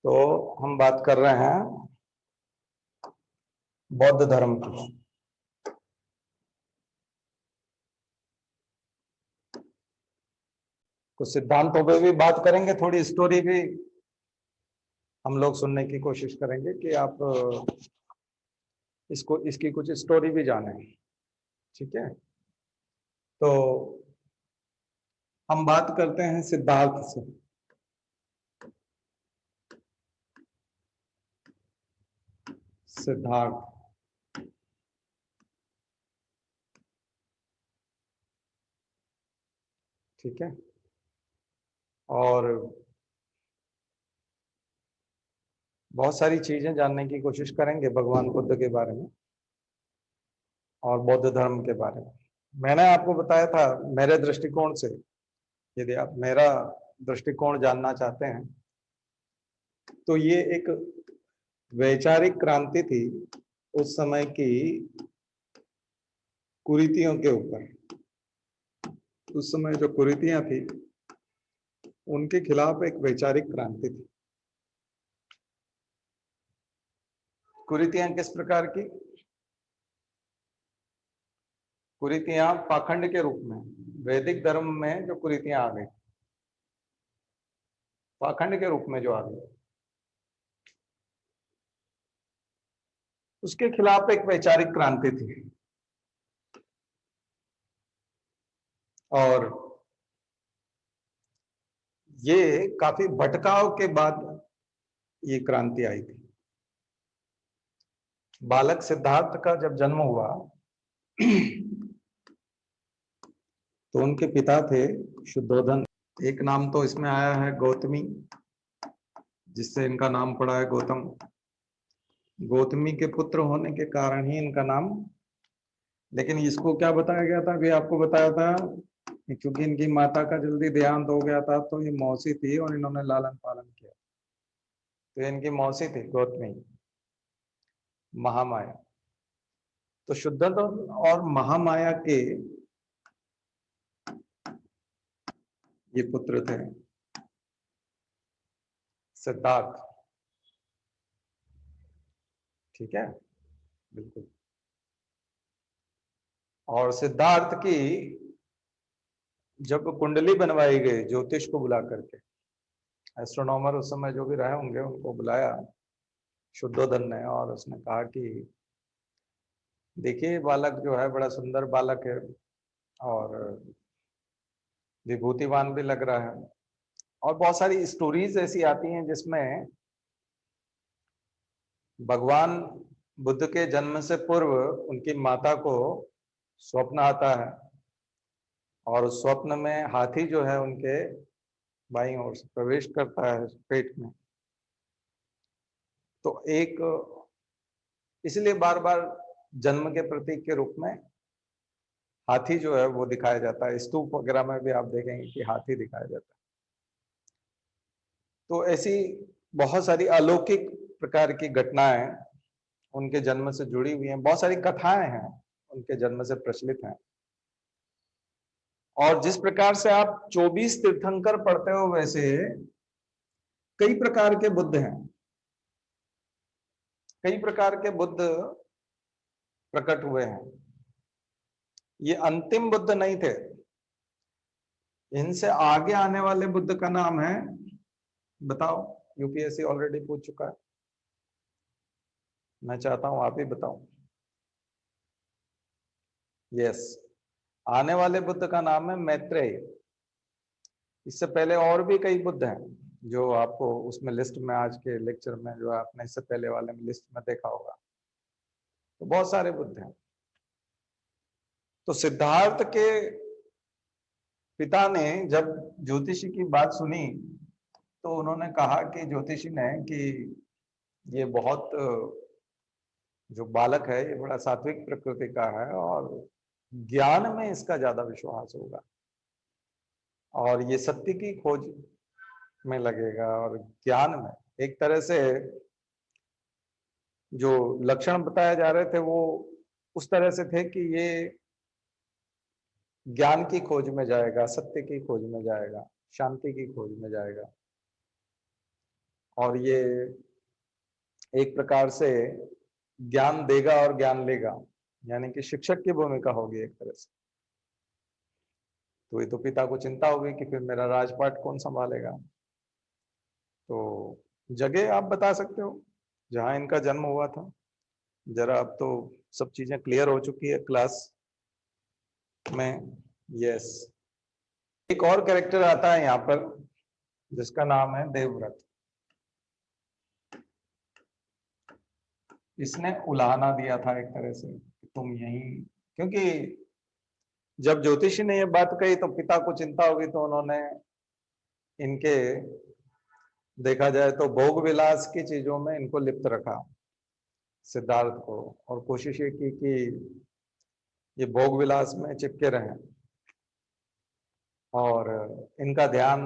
तो हम बात कर रहे हैं बौद्ध धर्म की। कुछ सिद्धांतों पे भी बात करेंगे, थोड़ी स्टोरी भी हम लोग सुनने की कोशिश करेंगे कि आप इसकी कुछ स्टोरी भी जाने। ठीक है, तो हम बात करते हैं सिद्धार्थ से। सिद्धार्थ, ठीक है, और बहुत सारी चीजें जानने की कोशिश करेंगे भगवान बुद्ध के बारे में और बौद्ध धर्म के बारे में। मैंने आपको बताया था मेरे दृष्टिकोण से, यदि आप मेरा दृष्टिकोण जानना चाहते हैं तो ये एक वैचारिक क्रांति थी उस समय की कुरीतियों के ऊपर। उस समय जो कुरीतियां थी उनके खिलाफ एक वैचारिक क्रांति थी। कुरीतियां किस प्रकार की? कुरीतियां पाखंड के रूप में, वैदिक धर्म में जो कुरीतियां आ गई, पाखंड के रूप में जो आ गई, उसके खिलाफ एक वैचारिक क्रांति थी। और ये काफी भटकाव के बाद ये क्रांति आई थी। बालक सिद्धार्थ का जब जन्म हुआ तो उनके पिता थे शुद्धोधन। एक नाम तो इसमें आया है गौतमी, जिससे इनका नाम पड़ा है गौतम। गौतमी के पुत्र होने के कारण ही इनका नाम। लेकिन इसको क्या बताया गया था, अभी आपको बताया था कि क्योंकि इनकी माता का जल्दी देहांत हो गया था तो ये मौसी थी और इन्होंने लालन पालन किया, तो इनकी मौसी थी गौतमी, महामाया। तो शुद्धोधन और महामाया के ये पुत्र थे सिद्धार्थ। ठीक है, बिल्कुल। और सिद्धार्थ की जब कुंडली बनवाई गई ज्योतिष को बुला करके, एस्ट्रोनॉमर उस समय जो भी रहे होंगे उनको बुलाया शुद्धोधन ने, और उसने कहा कि देखिए बालक जो है बड़ा सुंदर बालक है और विभूतिवान भी लग रहा है। और बहुत सारी स्टोरीज ऐसी आती हैं जिसमें भगवान बुद्ध के जन्म से पूर्व उनकी माता को स्वप्न आता है और उस स्वप्न में हाथी जो है उनके बाईं ओर से प्रवेश करता है पेट में। तो एक इसलिए बार बार जन्म के प्रतीक के रूप में हाथी जो है वो दिखाया जाता है। स्तूप वगैरह में भी आप देखेंगे कि हाथी दिखाया जाता है। तो ऐसी बहुत सारी अलौकिक प्रकार की घटनाएं उनके जन्म से जुड़ी हुई हैं, बहुत सारी कथाएं हैं उनके जन्म से प्रचलित हैं। और जिस प्रकार से आप 24 तीर्थंकर पढ़ते हो वैसे कई प्रकार के बुद्ध हैं, कई प्रकार के बुद्ध प्रकट हुए हैं। ये अंतिम बुद्ध नहीं थे। इनसे आगे आने वाले बुद्ध का नाम है, बताओ, यूपीएससी ऑलरेडी पूछ चुका है, मैं चाहता हूं आप ही बताओ। यस, आने वाले बुद्ध का नाम है मैत्रेय। इससे पहले और भी कई बुद्ध हैं जो आपको उसमें लिस्ट में, आज के लेक्चर में जो आपने इससे पहले वाले में लिस्ट में देखा होगा। तो बहुत सारे बुद्ध हैं। तो सिद्धार्थ के पिता ने जब ज्योतिषी की बात सुनी तो उन्होंने कहा कि ज्योतिषी ने कि ये बहुत जो बालक है ये बड़ा सात्विक प्रकृति का है और ज्ञान में इसका ज्यादा विश्वास होगा और ये सत्य की खोज में लगेगा। और ज्ञान में एक तरह से जो लक्षण बताए जा रहे थे वो उस तरह से थे कि ये ज्ञान की खोज में जाएगा, सत्य की खोज में जाएगा, शांति की खोज में जाएगा। और ये एक प्रकार से ज्ञान देगा और ज्ञान लेगा, यानी कि शिक्षक की भूमिका होगी एक तरह से। तो ये तो पिता को चिंता होगी कि फिर मेरा राजपाट कौन संभालेगा। तो जगह आप बता सकते हो जहां इनका जन्म हुआ था जरा? अब तो सब चीजें क्लियर हो चुकी है क्लास में। यस, एक और कैरेक्टर आता है यहाँ पर जिसका नाम है देवव्रत। इसने उलाहना दिया था एक तरह से कि तुम यही, क्योंकि जब ज्योतिषी ने ये बात कही तो पिता को चिंता होगी, तो उन्होंने इनके, देखा जाए तो भोग विलास की चीजों में इनको लिप्त रखा सिद्धार्थ को, और कोशिश ये की कि ये भोग विलास में चिपके रहें और इनका ध्यान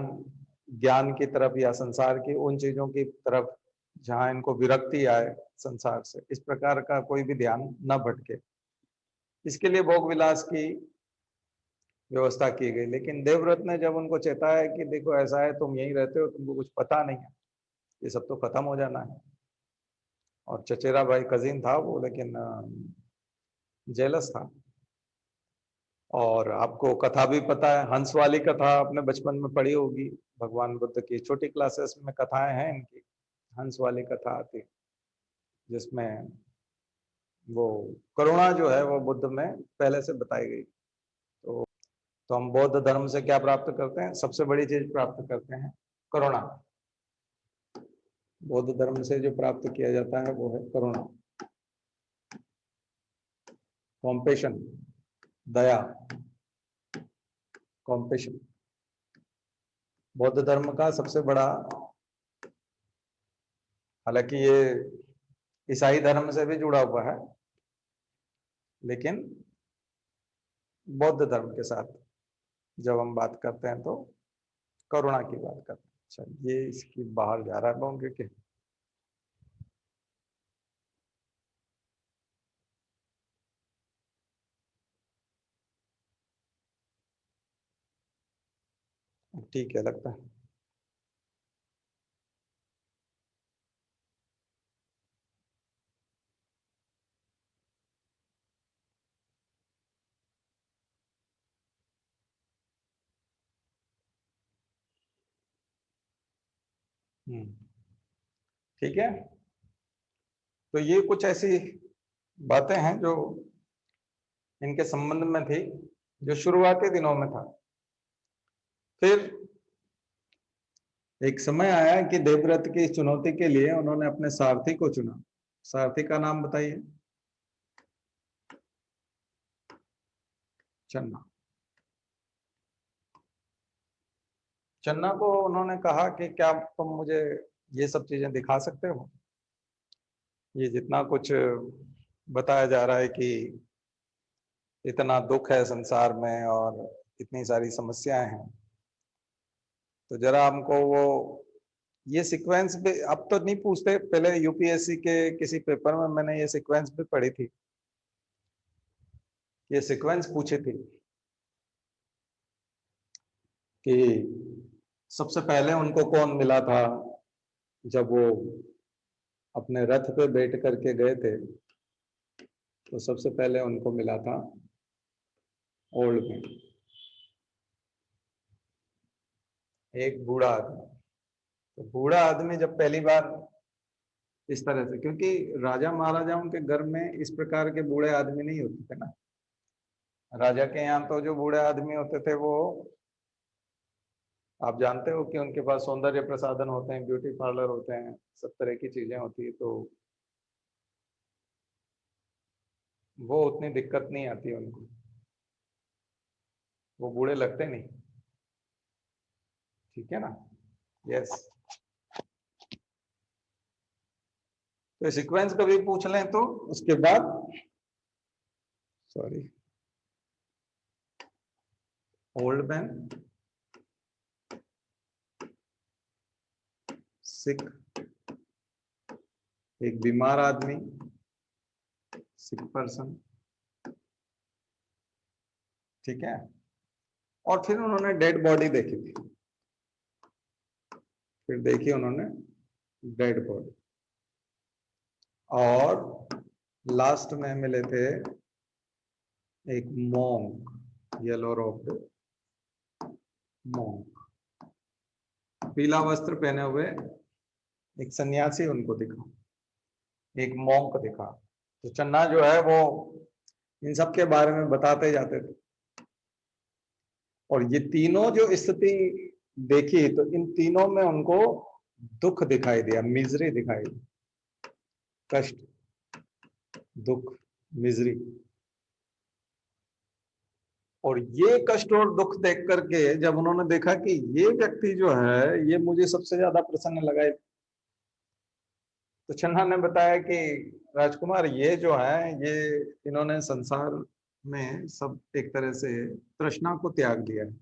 ज्ञान की तरफ या संसार की उन चीजों की तरफ जहां इनको विरक्ति आए संसार से, इस प्रकार का कोई भी ध्यान न भटके, इसके लिए भोग विलास की व्यवस्था की गई। लेकिन देवव्रत ने जब उनको चेताया कि देखो ऐसा है, तुम यहीं रहते हो, तुमको कुछ पता नहीं है, ये सब तो खत्म हो जाना है। और चचेरा भाई कजिन था वो, लेकिन जेलस था। और आपको कथा भी पता है, हंस वाली कथा आपने बचपन में पढ़ी होगी, भगवान बुद्ध की छोटी क्लासेस में कथाएं हैं इनकी। हंस वाली कथा आती है जिसमें वो करुणा जो है वो बुद्ध में पहले से बताई गई। तो हम बौद्ध धर्म से क्या प्राप्त करते हैं? सबसे बड़ी चीज प्राप्त करते हैं करुणा। बौद्ध धर्म से जो प्राप्त किया जाता है वो है करुणा, कॉम्पेशन, दया, कॉम्पेशन। बौद्ध धर्म का सबसे बड़ा, हालांकि ये ईसाई धर्म से भी जुड़ा हुआ है, लेकिन बौद्ध धर्म के साथ जब हम बात करते हैं तो करुणा की बात करते हैं। अच्छा, ये इसकी बाहर जा रहा है बाउंड्री के। ठीक है, लगता है। ठीक है, तो ये कुछ ऐसी बातें हैं जो इनके संबंध में थी, जो शुरुआती दिनों में था। फिर एक समय आया कि देवव्रत की चुनौती के लिए उन्होंने अपने सारथी को चुना। सारथी का नाम बताइए? चन्ना। चन्ना को उन्होंने कहा कि क्या तुम मुझे ये सब चीजें दिखा सकते हो? ये जितना कुछ बताया जा रहा है कि इतना दुख है संसार में और इतनी सारी समस्याएं हैं, तो जरा हमको वो ये सीक्वेंस भी, अब तो नहीं पूछते, पहले यूपीएससी के किसी पेपर में मैंने ये सीक्वेंस भी पढ़ी थी, ये सीक्वेंस पूछी थी कि सबसे पहले उनको कौन मिला था जब वो अपने रथ पे बैठ करके गए थे। तो सबसे पहले उनको मिला था ओल्ड मैन, एक बूढ़ा आदमी। तो बूढ़ा आदमी जब पहली बार इस तरह से, क्योंकि राजा महाराजाओं के घर में इस प्रकार के बूढ़े आदमी नहीं होते थे ना। राजा के यहाँ तो जो बूढ़े आदमी होते थे वो, आप जानते हो कि उनके पास सौंदर्य प्रसाधन होते हैं, ब्यूटी पार्लर होते हैं, सब तरह की चीजें होती है, तो वो उतनी दिक्कत नहीं आती उनको, वो बूढ़े लगते नहीं। ठीक है ना? यस। तो सीक्वेंस कभी पूछ लें तो उसके बाद, सॉरी, ओल्ड मैन, सिक, एक बीमार आदमी, सिक पर्सन। ठीक है, और फिर उन्होंने डेड बॉडी देखी थी, फिर देखी उन्होंने डेड बॉडी। और लास्ट में मिले थे एक मॉन्क, येलो रोब्ड मॉन्क, पीला वस्त्र पहने हुए एक सन्यासी उनको दिखा, एक मॉन्क दिखा। तो चन्ना जो है वो इन सब के बारे में बताते जाते थे। और ये तीनों जो स्थिति देखी तो इन तीनों में उनको दुख दिखाई दिया, मिजरी दिखाई दी, कष्ट, दुख, मिजरी। और ये कष्ट और दुख देख करके जब उन्होंने देखा कि ये व्यक्ति जो है ये मुझे सबसे ज्यादा प्रसन्न लगा, तो चन्ना ने बताया कि राजकुमार ये जो है ये इन्होंने संसार में सब एक तरह से तृष्णा को त्याग दिया है,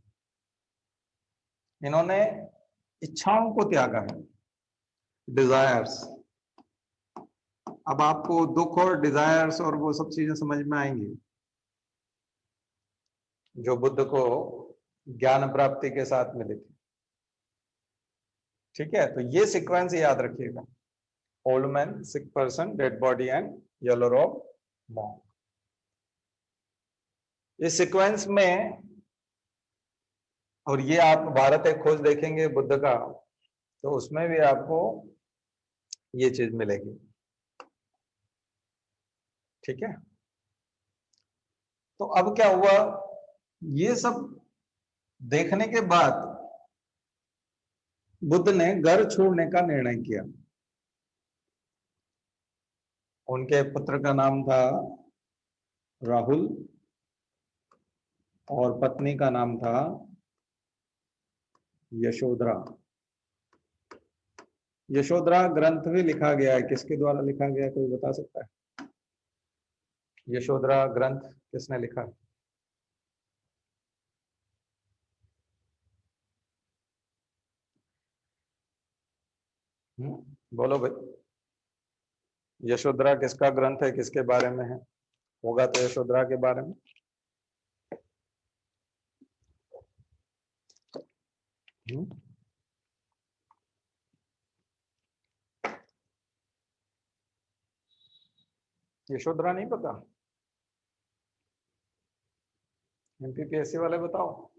इन्होंने इच्छाओं को त्यागा है, डिजायर्स। अब आपको दुख और डिजायर्स और वो सब चीजें समझ में आएंगी जो बुद्ध को ज्ञान प्राप्ति के साथ मिली थी। ठीक है, तो ये सीक्वेंस याद रखिएगा, old man, sick person, dead body and yellow रोब मॉन्क। इस सीक्वेंस में, और ये आप भारत एक खोज देखेंगे बुद्ध का तो उसमें भी आपको ये चीज मिलेगी। ठीक है, तो अब क्या हुआ, ये सब देखने के बाद बुद्ध ने घर छोड़ने का निर्णय किया। उनके पुत्र का नाम था राहुल और पत्नी का नाम था यशोधरा। यशोधरा ग्रंथ भी लिखा गया है, किसके द्वारा लिखा गया कोई बता सकता है? यशोधरा ग्रंथ किसने लिखा है? बोलो भाई, यशोधरा किसका ग्रंथ है, किसके बारे में है? होगा तो यशोधरा के बारे में। यशोधरा नहीं पता? एमपीपीएससी वाले बताओ।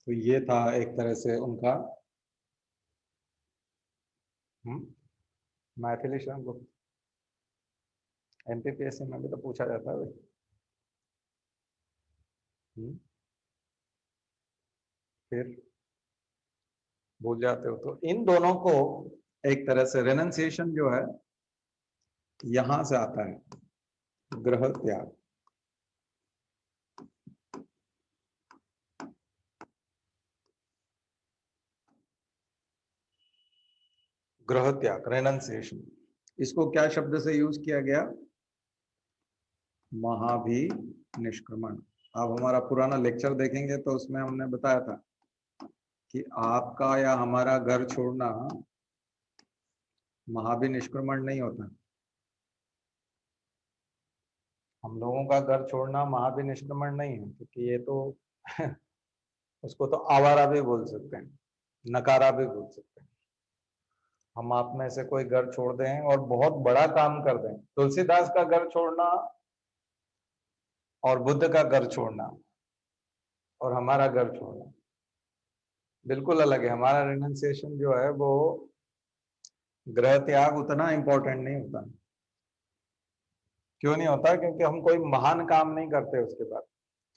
तो ये था एक तरह से उनका मैथिली शरण गुप्त। एमपीपीएससी में भी तो पूछा जाता है भाई। फिर भूल जाते हो। तो इन दोनों को एक तरह से रेनंसिएशन जो है यहां से आता है, ग्रह त्याग। ग्रह त्याग, रेनंसिएशन, इसको क्या शब्द से यूज किया गया? महाभिनिष्क्रमण। आप हमारा पुराना लेक्चर देखेंगे तो उसमें हमने बताया था कि आपका या हमारा घर छोड़ना महाभिनिष्क्रमण नहीं होता। हम लोगों का घर छोड़ना महाभिनिष्क्रमण नहीं है, क्योंकि ये तो उसको तो आवारा भी बोल सकते हैं, नकारा भी बोल सकते हैं। हम आप में से कोई घर छोड़ दें और बहुत बड़ा काम कर दें, तुलसीदास का घर छोड़ना और बुद्ध का घर छोड़ना और हमारा घर छोड़ना बिल्कुल अलग है। हमारा रिनंसिएशन जो है वो ग्रह त्याग उतना इंपॉर्टेंट नहीं होता। क्यों नहीं होता? क्योंकि हम कोई महान काम नहीं करते उसके बाद,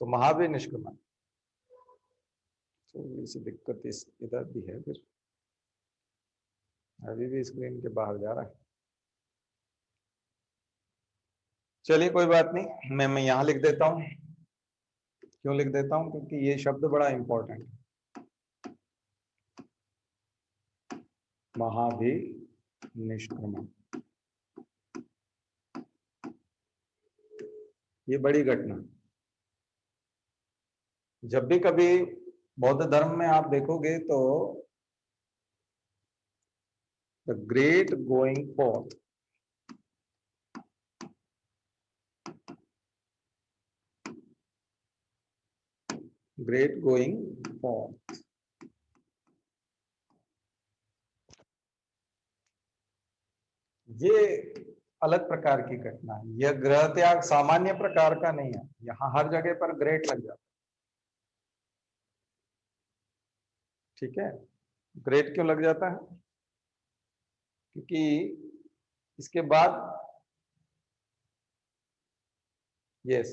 तो महाभिनिष्क्रमण। थोड़ी सी दिक्कत इस इधर भी है, फिर अभी भी स्क्रीन के बाहर जा रहा है। चलिए कोई बात नहीं, मैं यहां लिख देता हूं। क्यों लिख देता हूं? क्योंकि ये शब्द बड़ा इंपॉर्टेंट है, महाभिनिष्क्रमण। ये बड़ी घटना। जब भी कभी बौद्ध धर्म में आप देखोगे तो the great going forth, great going forth. ये अलग प्रकार की घटना है, यह ग्रह त्याग सामान्य प्रकार का नहीं है। यहाँ हर जगह पर ग्रेट लग जाता है। ठीक है, ग्रेट क्यों लग जाता है? क्योंकि इसके बाद यस,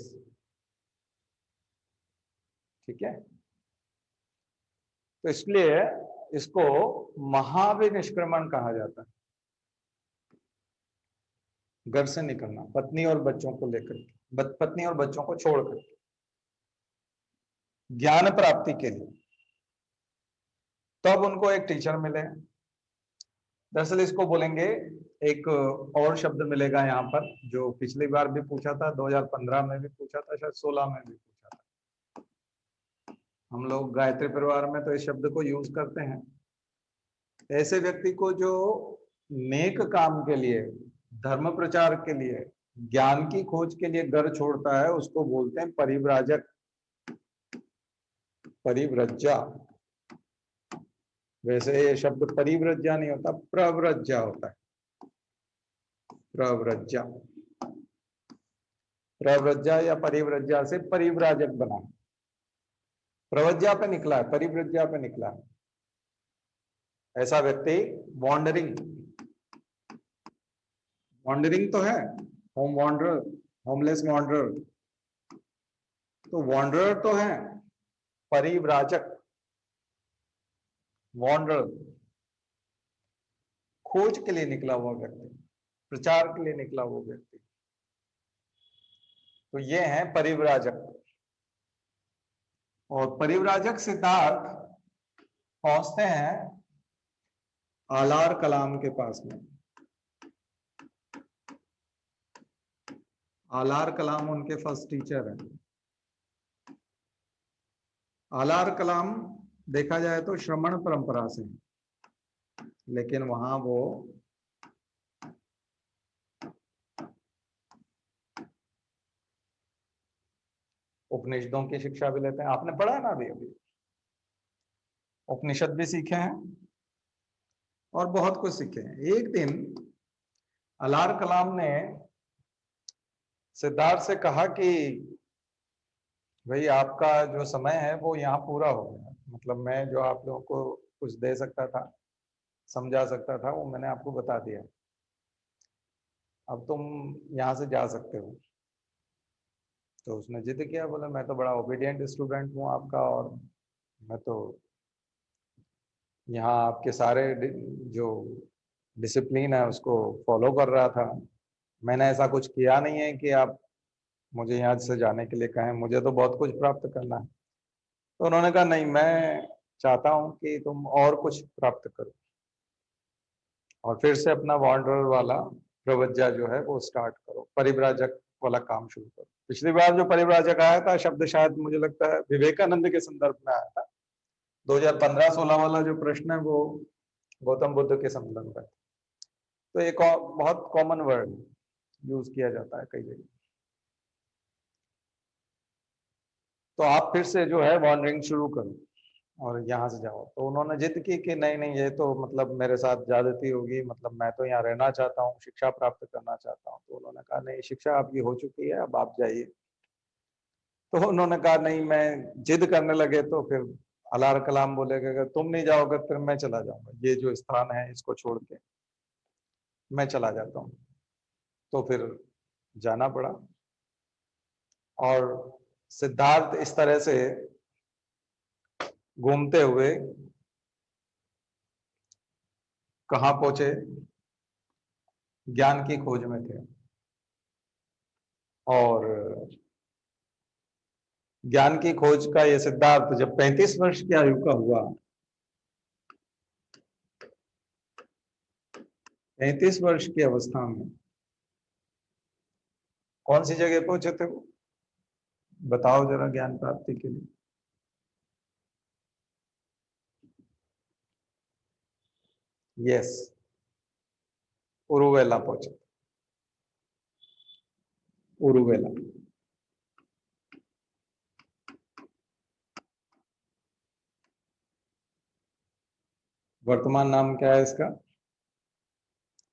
ठीक है, तो इसलिए इसको महाविनिष्क्रमण कहा जाता है। घर से निकलना, पत्नी और बच्चों को लेकर, पत्नी और बच्चों को छोड़कर ज्ञान प्राप्ति के लिए। तब उनको एक टीचर मिले। दरअसल इसको बोलेंगे, एक और शब्द मिलेगा यहाँ पर, जो पिछली बार भी पूछा था, 2015 में भी पूछा था, शायद 16 में भी पूछा था। हम लोग गायत्री परिवार में तो इस शब्द को यूज करते हैं। ऐसे व्यक्ति को जो नेक काम के लिए, धर्म प्रचार के लिए, ज्ञान की खोज के लिए घर छोड़ता है, उसको बोलते हैं परिव्राजक, परिव्रज्जा। वैसे ये शब्द परिव्रज्जा नहीं होता, प्रव्रज्जा होता है। प्रव्रज्जा, प्रव्रज्जा या परिव्रज्जा से परिव्राजक बना, प्रव्रज्जा पे निकला है, परिव्रज्जा पे निकला है। ऐसा व्यक्ति वॉन्डरिंग, वॉन्डरिंग तो है, होम वॉन्डरर, होमलेस वॉन्डरर, तो वॉन्डरर तो है, परिव्राजक, वॉन्डरर, खोज के लिए निकला हुआ व्यक्ति, प्रचार के लिए निकला हुआ व्यक्ति, तो ये है परिव्राजक। और परिव्राजक सिद्धार्थ पहुंचते हैं आलार कलाम के पास में। आलार कलाम उनके फर्स्ट टीचर हैं। आलार कलाम देखा जाए तो श्रमण परंपरा से, लेकिन वहां वो उपनिषदों की शिक्षा भी लेते हैं। आपने पढ़ा है ना अभी अभी, उपनिषद भी सीखे हैं और बहुत कुछ सीखे हैं। एक दिन आलार कलाम ने सिद्धार्थ से कहा कि भाई आपका जो समय है वो यहाँ पूरा हो गया, मतलब मैं जो आप लोगों को कुछ दे सकता था, समझा सकता था, वो मैंने आपको बता दिया, अब तुम यहाँ से जा सकते हो। तो उसने जिद किया, बोला मैं तो बड़ा ओबीडियंट स्टूडेंट हूँ आपका, और मैं तो यहाँ आपके सारे जो डिसिप्लिन है उसको फॉलो कर रहा था, मैंने ऐसा कुछ किया नहीं है कि आप मुझे यहाँ से जाने के लिए कहें, मुझे तो बहुत कुछ प्राप्त करना है। तो उन्होंने कहा नहीं, मैं चाहता हूँ कि तुम और कुछ प्राप्त करो, और फिर से अपना वॉन्डरर वाला प्रवज्जा जो है वो स्टार्ट करो, परिव्राजक वाला काम शुरू करो। पिछली बार जो परिव्राजक आया था शब्द, शायद मुझे लगता है विवेकानंद के संदर्भ में आया था। 2015-16 वाला जो प्रश्न है वो गौतम बुद्ध के संदर्भ में। तो एक बहुत कॉमन वर्ड यूज किया जाता है कई जगह। तो आप फिर से जो है वॉन्डरिंग शुरू करो और यहाँ से जाओ। तो उन्होंने जिद की कि नहीं नहीं, ये तो मतलब मेरे साथ ज्यादती होगी, मतलब मैं तो यहाँ रहना चाहता हूँ, शिक्षा प्राप्त करना चाहता हूँ। तो उन्होंने कहा नहीं, शिक्षा आपकी हो चुकी है, अब आप जाइए। तो उन्होंने कहा नहीं, मैं जिद करने लगे तो फिर अलार कलाम बोले कि अगर तुम नहीं जाओगे फिर मैं चला जाऊंगा, ये जो स्थान है इसको छोड़ के मैं चला जाता हूँ। तो फिर जाना पड़ा, और सिद्धार्थ इस तरह से घूमते हुए कहाँ पहुंचे? ज्ञान की खोज में थे। और ज्ञान की खोज का ये सिद्धार्थ जब 35 वर्ष की आयु का हुआ, 35 वर्ष की अवस्था में कौन सी जगह पहुंचे थे वो? बताओ जरा, ज्ञान प्राप्ति के लिए। यस, उरुवेला पहुंचे, उरुवेला। वर्तमान नाम क्या है इसका?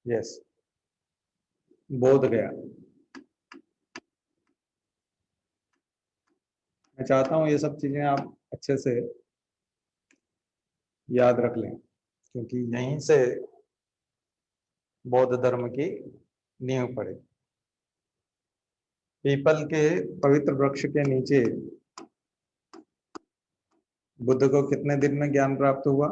यस, बोध गया। मैं चाहता हूं ये सब चीजें आप अच्छे से याद रख लें, क्योंकि यहीं से बौद्ध धर्म की नींव पड़े। पीपल के पवित्र वृक्ष के नीचे बुद्ध को कितने दिन में ज्ञान प्राप्त हुआ?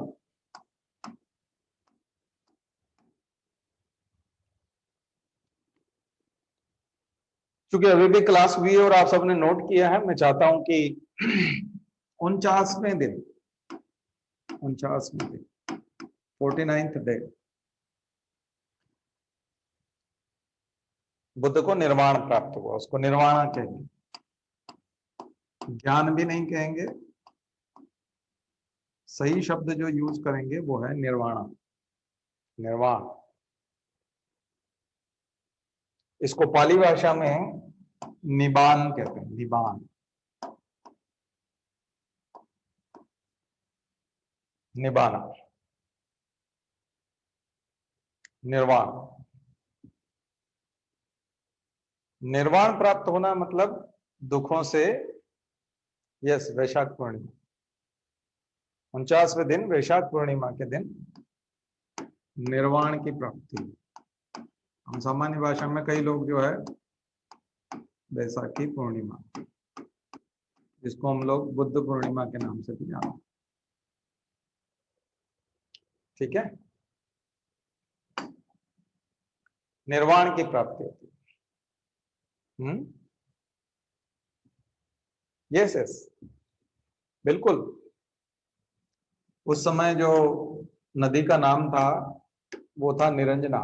क्योंकि अभी भी क्लास हुई है और आप सबने नोट किया है, मैं चाहता हूं कि 49वें दिन, 49वें दिन, 49th डे, बुद्ध को निर्वाण प्राप्त हुआ। उसको निर्वाण कहेंगे, ज्ञान भी नहीं कहेंगे, सही शब्द जो यूज करेंगे वो है निर्वाण, निर्वाण। इसको पाली भाषा में निबान कहते हैं, निबान, निबाना, निर्वाण। निर्वाण प्राप्त होना मतलब दुखों से, यस, वैशाख पूर्णिमा, 49वें दिन, वैशाख पूर्णिमा के दिन निर्वाण की प्राप्ति। हम सामान्य भाषा में कई लोग जो है वैशाखी पूर्णिमा, जिसको हम लोग बुद्ध पूर्णिमा के नाम से भी जानते हैं, ठीक है। निर्वाण की प्राप्ति होती है। यस यस, बिल्कुल। उस समय जो नदी का नाम था वो था निरंजना,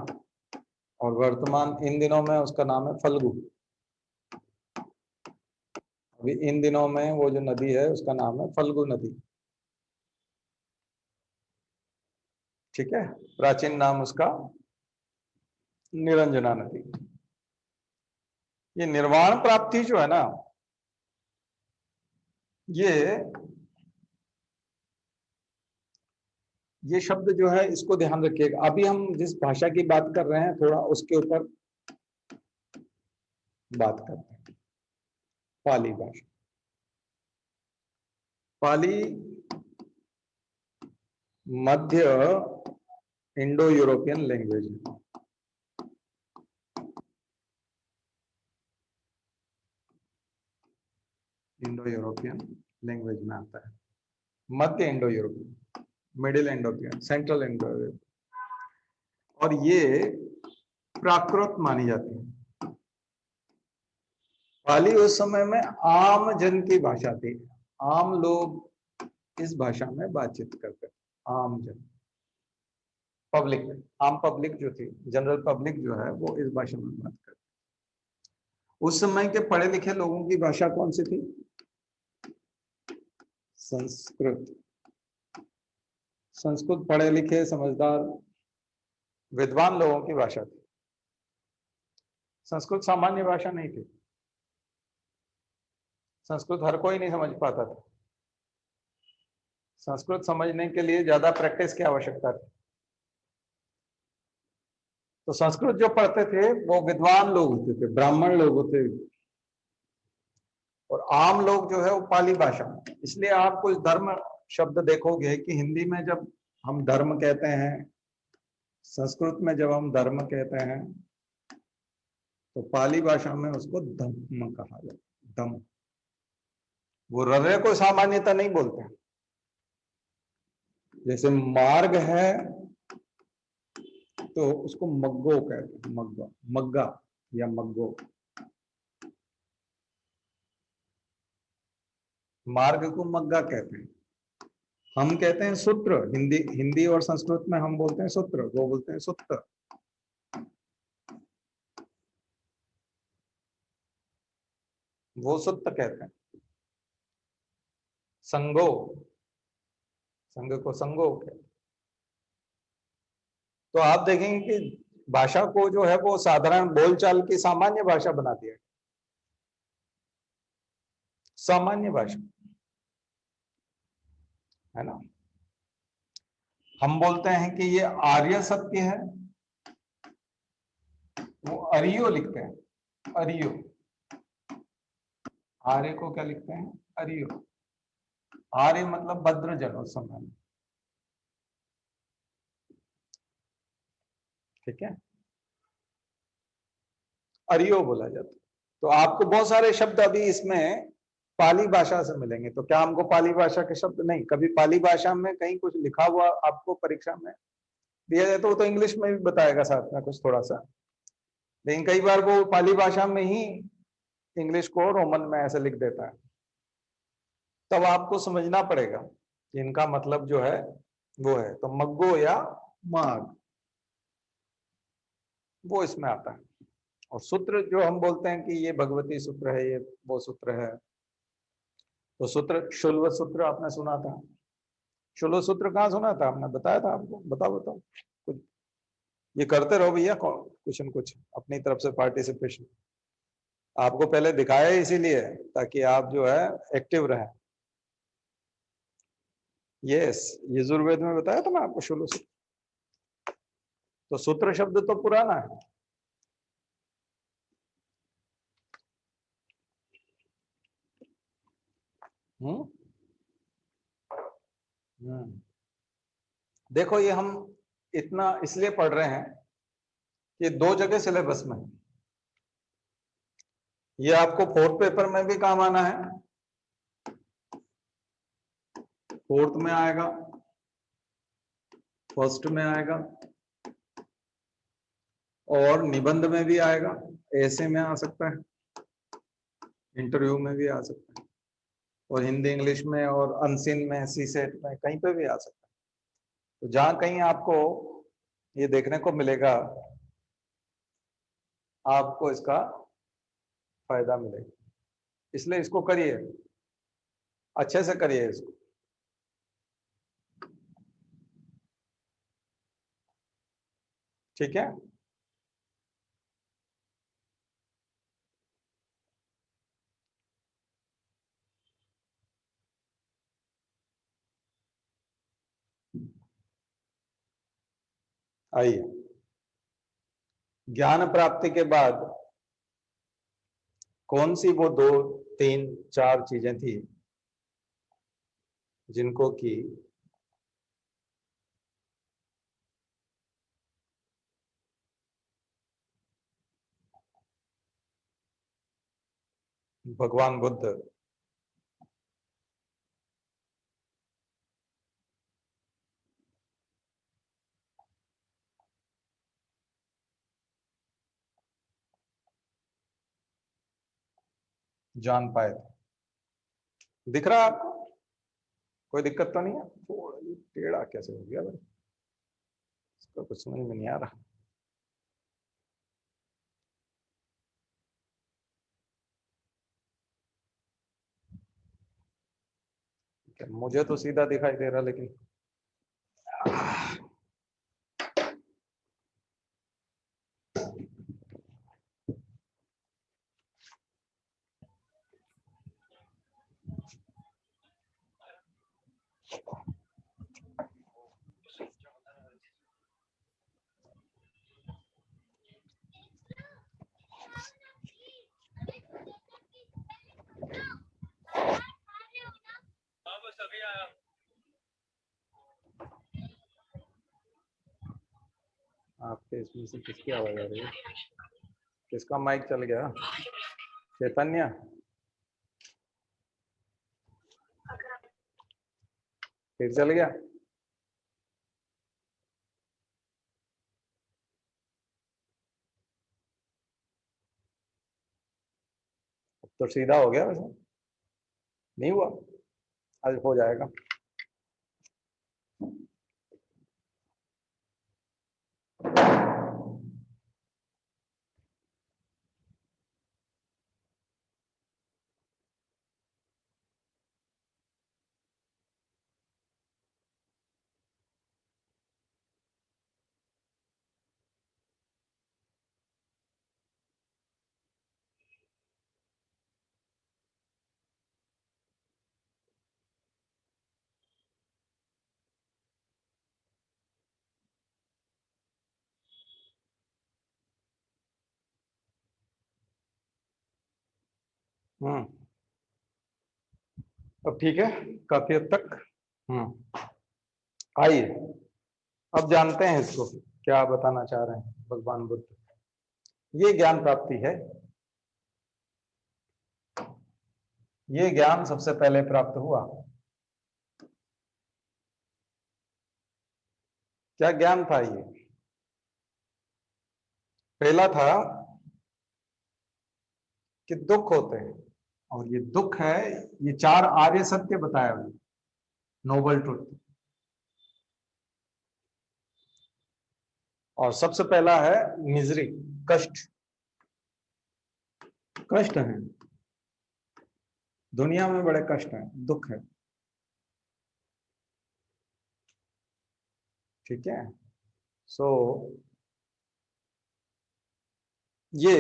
और वर्तमान इन दिनों में उसका नाम है फल्गु। अभी इन दिनों में वो जो नदी है उसका नाम है फल्गु नदी, ठीक है। प्राचीन नाम उसका निरंजना नदी। ये निर्वाण प्राप्ति जो है ना, ये शब्द जो है इसको ध्यान रखिएगा। अभी हम जिस भाषा की बात कर रहे हैं थोड़ा उसके ऊपर बात करते हैं। पाली भाषा, पाली मध्य इंडो यूरोपियन लैंग्वेज है। इंडो यूरोपियन लैंग्वेज में आता है, मध्य इंडो यूरोपियन, मिडिल इंडोपियन, सेंट्रल इंडो, और ये प्राकृत मानी जाती है। पाली उस समय में आम जन की भाषा थी, आम लोग इस भाषा में बातचीत करते थे, आम जन, पब्लिक, आम पब्लिक जो थी, जनरल पब्लिक जो है वो इस भाषा में बात करते। उस समय के पढ़े लिखे लोगों की भाषा कौन सी थी? संस्कृत। संस्कृत पढ़े लिखे समझदार विद्वान लोगों की भाषा थी। संस्कृत सामान्य भाषा नहीं थी, संस्कृत हर कोई नहीं समझ पाता था। संस्कृत समझने के लिए ज्यादा प्रैक्टिस की आवश्यकता थी। तो संस्कृत जो पढ़ते थे वो विद्वान लोग होते थे, ब्राह्मण लोग होते थे, और आम लोग जो है वो पाली भाषा। इसलिए आप कुछ धर्म शब्द देखोगे कि हिंदी में जब हम धर्म कहते हैं, संस्कृत में जब हम धर्म कहते हैं, तो पाली भाषा में उसको धम्म कहा जाता है, धम्म। वो रर्रे को सामान्यता नहीं बोलते हैं। जैसे मार्ग है तो उसको मग्गो कहते हैं, मग्गा, मग्गा या मग्गो। मार्ग को मग्गा कहते हैं। हम कहते हैं सूत्र, हिंदी और संस्कृत में हम बोलते हैं सूत्र, वो बोलते हैं सूत्र। वो सूत्र कहते हैं। संगो, संघ को संगो कहते हैं। तो आप देखेंगे कि भाषा को जो है वो साधारण बोलचाल की सामान्य भाषा बना दिया, सामान्य भाषा, है ना। हम बोलते हैं कि ये आर्य सत्य है, वो अरियो लिखते हैं, अरियो। आर्य को क्या लिखते हैं? अरियो। आर्य मतलब भद्रजन उस समय में, ठीक है, अरियो बोला जाता है। तो आपको बहुत सारे शब्द अभी इसमें पाली भाषा से मिलेंगे। तो क्या हमको पाली भाषा के शब्द नहीं, कभी पाली भाषा में कहीं कुछ लिखा हुआ आपको परीक्षा में दिया जाए तो वो तो इंग्लिश में भी बताएगा साथ में कुछ थोड़ा सा, लेकिन कई बार वो पाली भाषा में ही इंग्लिश को रोमन में ऐसे लिख देता है। तब आपको समझना पड़ेगा कि इनका मतलब जो है वो है, तो मग्गो या माग वो इसमें आता है। और सूत्र जो हम बोलते हैं कि ये भगवती सूत्र है, ये वो सूत्र है, तो सूत्र शुल्व सूत्र आपने सुना था। शुल्व सूत्र कहाँ सुना था आपने? बताया था आपको? बताओ बताओ कुछ, ये करते रहो भैया, कुछ न कुछ अपनी तरफ से पार्टिसिपेशन। आपको पहले दिखाया इसीलिए ताकि आप जो है एक्टिव रहें। यस, यजुर्वेद में बताया था ना आपको शुल्व सूत्र। तो सूत्र शब्द तो पुराना है। हम्म हम्म। देखो ये हम इतना इसलिए पढ़ रहे हैं कि दो जगह सिलेबस में, ये आपको फोर्थ पेपर में भी काम आना है, फोर्थ में आएगा, फर्स्ट में आएगा, और निबंध में भी आएगा, ऐसे में आ सकता है, इंटरव्यू में भी आ सकता है, और हिंदी इंग्लिश में और अनसीन में, सी सेट में, कहीं पे भी आ सकता है। तो जहां कहीं आपको ये देखने को मिलेगा, आपको इसका फायदा मिलेगा। इसलिए इसको करिए, अच्छे से करिए इसको। ठीक है, आइए। ज्ञान प्राप्ति के बाद कौन सी वो दो तीन चार चीजें थी जिनको कि भगवान बुद्ध जान पाए थे? दिख रहा है आपको? कोई दिक्कत तो नहीं है? थोड़ा ये टेढ़ा कैसे हो गया भाई, इसका कुछ समझ में नहीं आ रहा। मुझे तो सीधा दिखाई दे रहा, लेकिन आपके इसमें से किसकी आवाज आ रही है? किसका माइक चल गया? चैतन्य? फिर चल गया? तो सीधा हो गया वैसे? नहीं हुआ? आज हो जाएगा। अब ठीक है, काफी हद तक। आइए अब जानते हैं इसको क्या बताना चाह रहे हैं भगवान बुद्ध। ये ज्ञान प्राप्ति है, ये ज्ञान सबसे पहले प्राप्त हुआ। क्या ज्ञान था ये? पहला था कि दुख होते हैं, और ये दुख है, ये 4 आर्य सत्य बताया हुआ, नोबल ट्रुथ। और सबसे पहला है मिजरी, कष्ट। कष्ट है, दुनिया में बड़े कष्ट हैं, दुख है। ठीक है, सो ये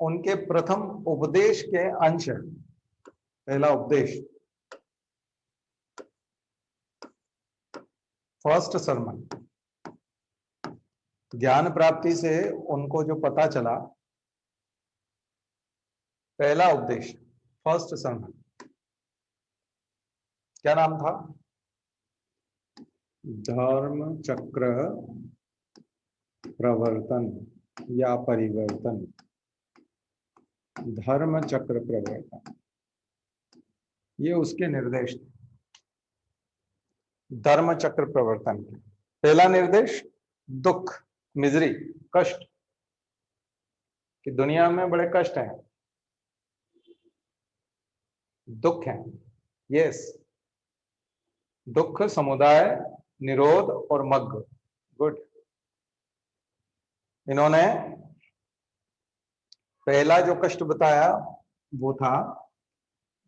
उनके प्रथम उपदेश के अंश है। पहला उपदेश, फर्स्ट सरमन। ज्ञान प्राप्ति से उनको जो पता चला, पहला उपदेश, फर्स्ट सरमन, क्या नाम था? धर्म चक्र प्रवर्तन या परिवर्तन। धर्म चक्र प्रवर्तन, ये उसके निर्देश थे, धर्म चक्र प्रवर्तन के। पहला निर्देश दुख, मिजरी, कष्ट, कि दुनिया में बड़े कष्ट हैं, दुख हैं। यस, दुख, समुदाय, निरोध और मग्ग। गुड। इन्होंने पहला जो कष्ट बताया वो था,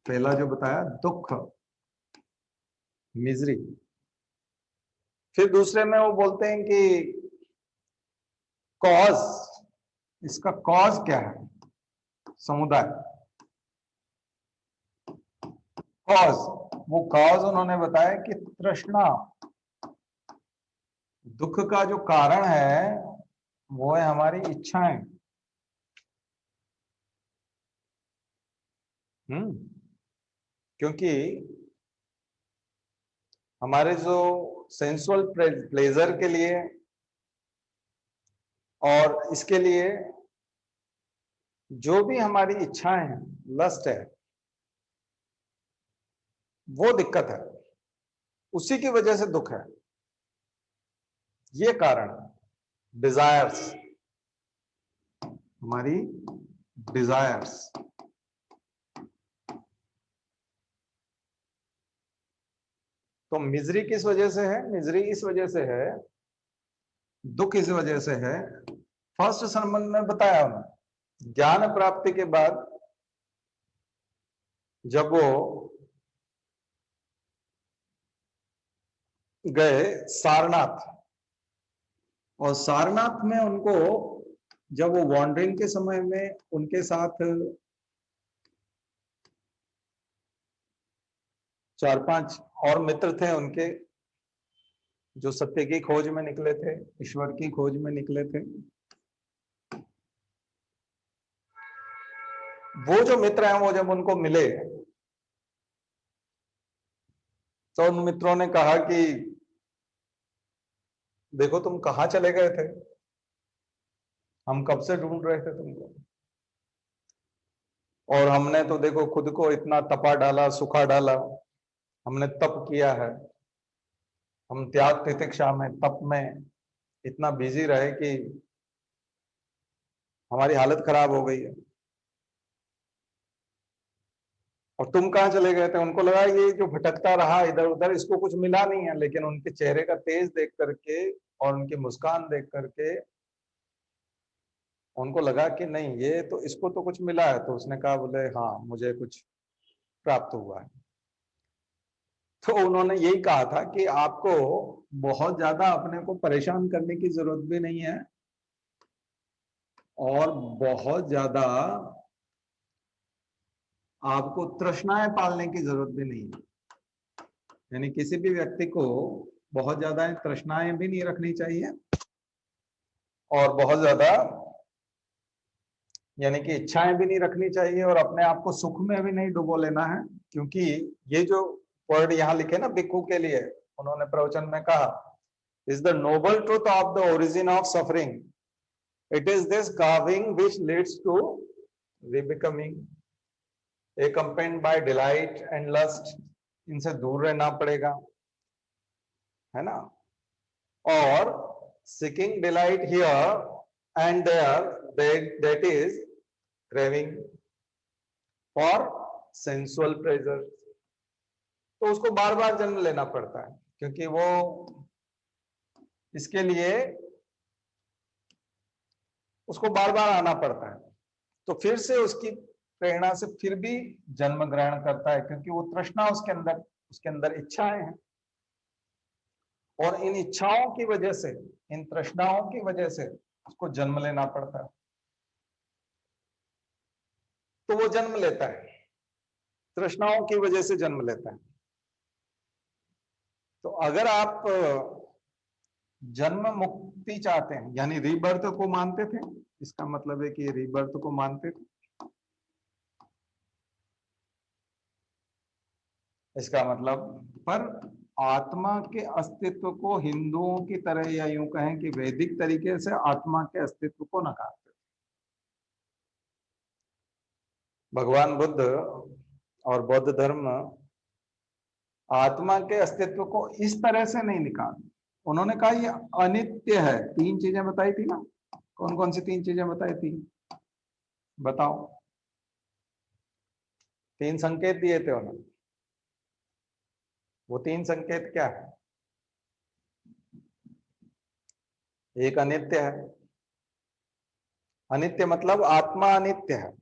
पहला जो बताया दुख, मिजरी। फिर दूसरे में वो बोलते हैं कि कॉज, इसका कॉज क्या है? समुदाय, कॉज। वो कॉज उन्होंने बताया कि तृष्णा, दुख का जो कारण है वो है हमारी इच्छाएं। क्योंकि हमारे जो सेंसुअल प्लेजर के लिए और इसके लिए जो भी हमारी इच्छाएं हैं, लस्ट है, वो दिक्कत है, उसी की वजह से दुख है। ये कारण, डिजायर्स, हमारी डिजायर्स। तो मिजरी किस वजह से है? मिजरी इस वजह से है, दुख इस वजह से है। फर्स्ट सरमन में बताया उन्होंने, ज्ञान प्राप्ति के बाद जब वो गए सारनाथ, और सारनाथ में उनको, जब वो वॉन्डरिंग के समय में उनके साथ 4-5 और मित्र थे उनके, जो सत्य की खोज में निकले थे, ईश्वर की खोज में निकले थे। वो जो मित्र हैं, वो जब उनको मिले तो उन मित्रों ने कहा कि देखो तुम कहाँ चले गए थे, हम कब से ढूंढ रहे थे तुमको, और हमने तो देखो खुद को इतना तपा डाला, सुखा डाला, हमने तप किया है, हम त्याग तितिक्षा में, तप में इतना बिजी रहे कि हमारी हालत खराब हो गई है, और तुम कहाँ चले गए थे। उनको लगा ये जो भटकता रहा इधर उधर, इसको कुछ मिला नहीं है, लेकिन उनके चेहरे का तेज देख करके और उनकी मुस्कान देख करके उनको लगा कि नहीं, ये तो, इसको तो कुछ मिला है। तो उसने कहा, बोले हाँ मुझे कुछ प्राप्त हुआ है। तो उन्होंने यही कहा था कि आपको बहुत ज्यादा अपने को परेशान करने की जरूरत भी नहीं है, और बहुत ज्यादा आपको तृष्णाएं पालने की जरूरत भी नहीं है। यानी किसी भी व्यक्ति को बहुत ज्यादा तृष्णाएं भी नहीं रखनी चाहिए, और बहुत ज्यादा यानी कि इच्छाएं भी नहीं रखनी चाहिए और अपने आप को सुख में भी नहीं डुबो लेना है, क्योंकि ये जो वर्ड यहाँ लिखे ना भिक्षु के लिए, उन्होंने प्रवचन में कहा, is the noble truth of the origin of suffering, it is this craving which leads to rebecoming accompanied by delight and lust। इनसे दूर रहना पड़ेगा, है ना। और seeking delight here and there, that is craving for sensual pleasure। तो उसको बार बार जन्म लेना पड़ता है, क्योंकि वो इसके लिए उसको बार बार आना पड़ता है। तो फिर से उसकी प्रेरणा से फिर भी जन्म ग्रहण करता है, क्योंकि वो तृष्णा उसके अंदर इच्छाएं हैं, और इन इच्छाओं की वजह से, इन तृष्णाओं की वजह से उसको जन्म लेना पड़ता है। तो वो जन्म लेता है, तृष्णाओं की वजह से जन्म लेता है। तो अगर आप जन्म मुक्ति चाहते हैं, यानी रीबर्थ को मानते थे, इसका मतलब है कि रीबर्थ को मानते थे, इसका मतलब, पर आत्मा के अस्तित्व को हिंदुओं की तरह, या यूं कहें कि वैदिक तरीके से आत्मा के अस्तित्व को नकारते थे। भगवान बुद्ध और बौद्ध धर्म आत्मा के अस्तित्व को इस तरह से नहीं निकालते। उन्होंने कहा ये अनित्य है। 3 चीजें बताई थी ना, कौन कौन सी 3 चीजें बताई थी, बताओ। 3 संकेत दिए थे उन्होंने, वो 3 संकेत क्या है? एक अनित्य है, अनित्य मतलब आत्मा अनित्य है,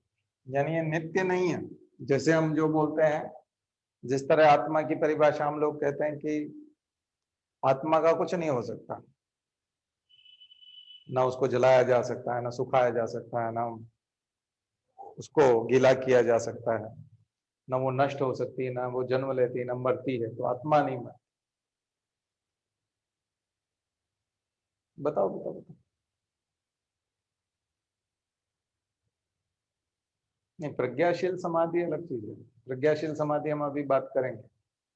यानी ये नित्य नहीं है। जैसे हम जो बोलते हैं, जिस तरह आत्मा की परिभाषा हम लोग कहते हैं कि आत्मा का कुछ नहीं हो सकता, ना उसको जलाया जा सकता है, ना सुखाया जा सकता है, ना उसको गीला किया जा सकता है, ना वो नष्ट हो सकती है, ना वो जन्म लेती है, ना मरती है। तो आत्मा नहीं मरती। बताओ बताओ बताओ। नहीं, प्रज्ञाशील समाधि अलग चीज है। प्रज्ञाशील समाधि हम अभी बात करेंगे,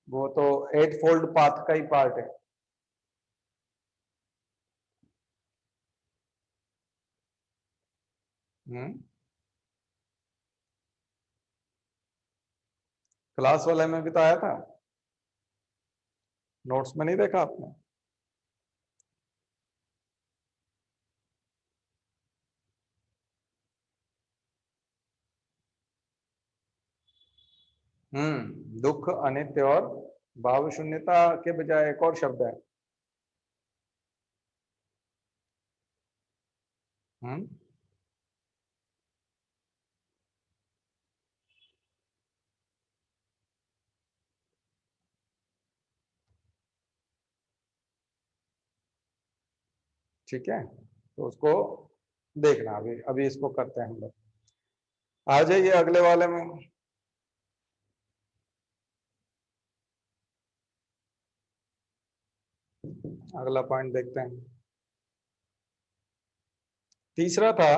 वो तो 8 फोल्ड पाथ का ही पार्ट है। क्लास वाले में भी तो आया था, नोट्स में नहीं देखा आपने? दुख, अनित्य और भाव शून्यता के बजाय एक और शब्द है। ठीक है, तो उसको देखना। अभी अभी इसको करते हैं हम लोग। आ जाइए अगले वाले में। अगला पॉइंट देखते हैं। तीसरा था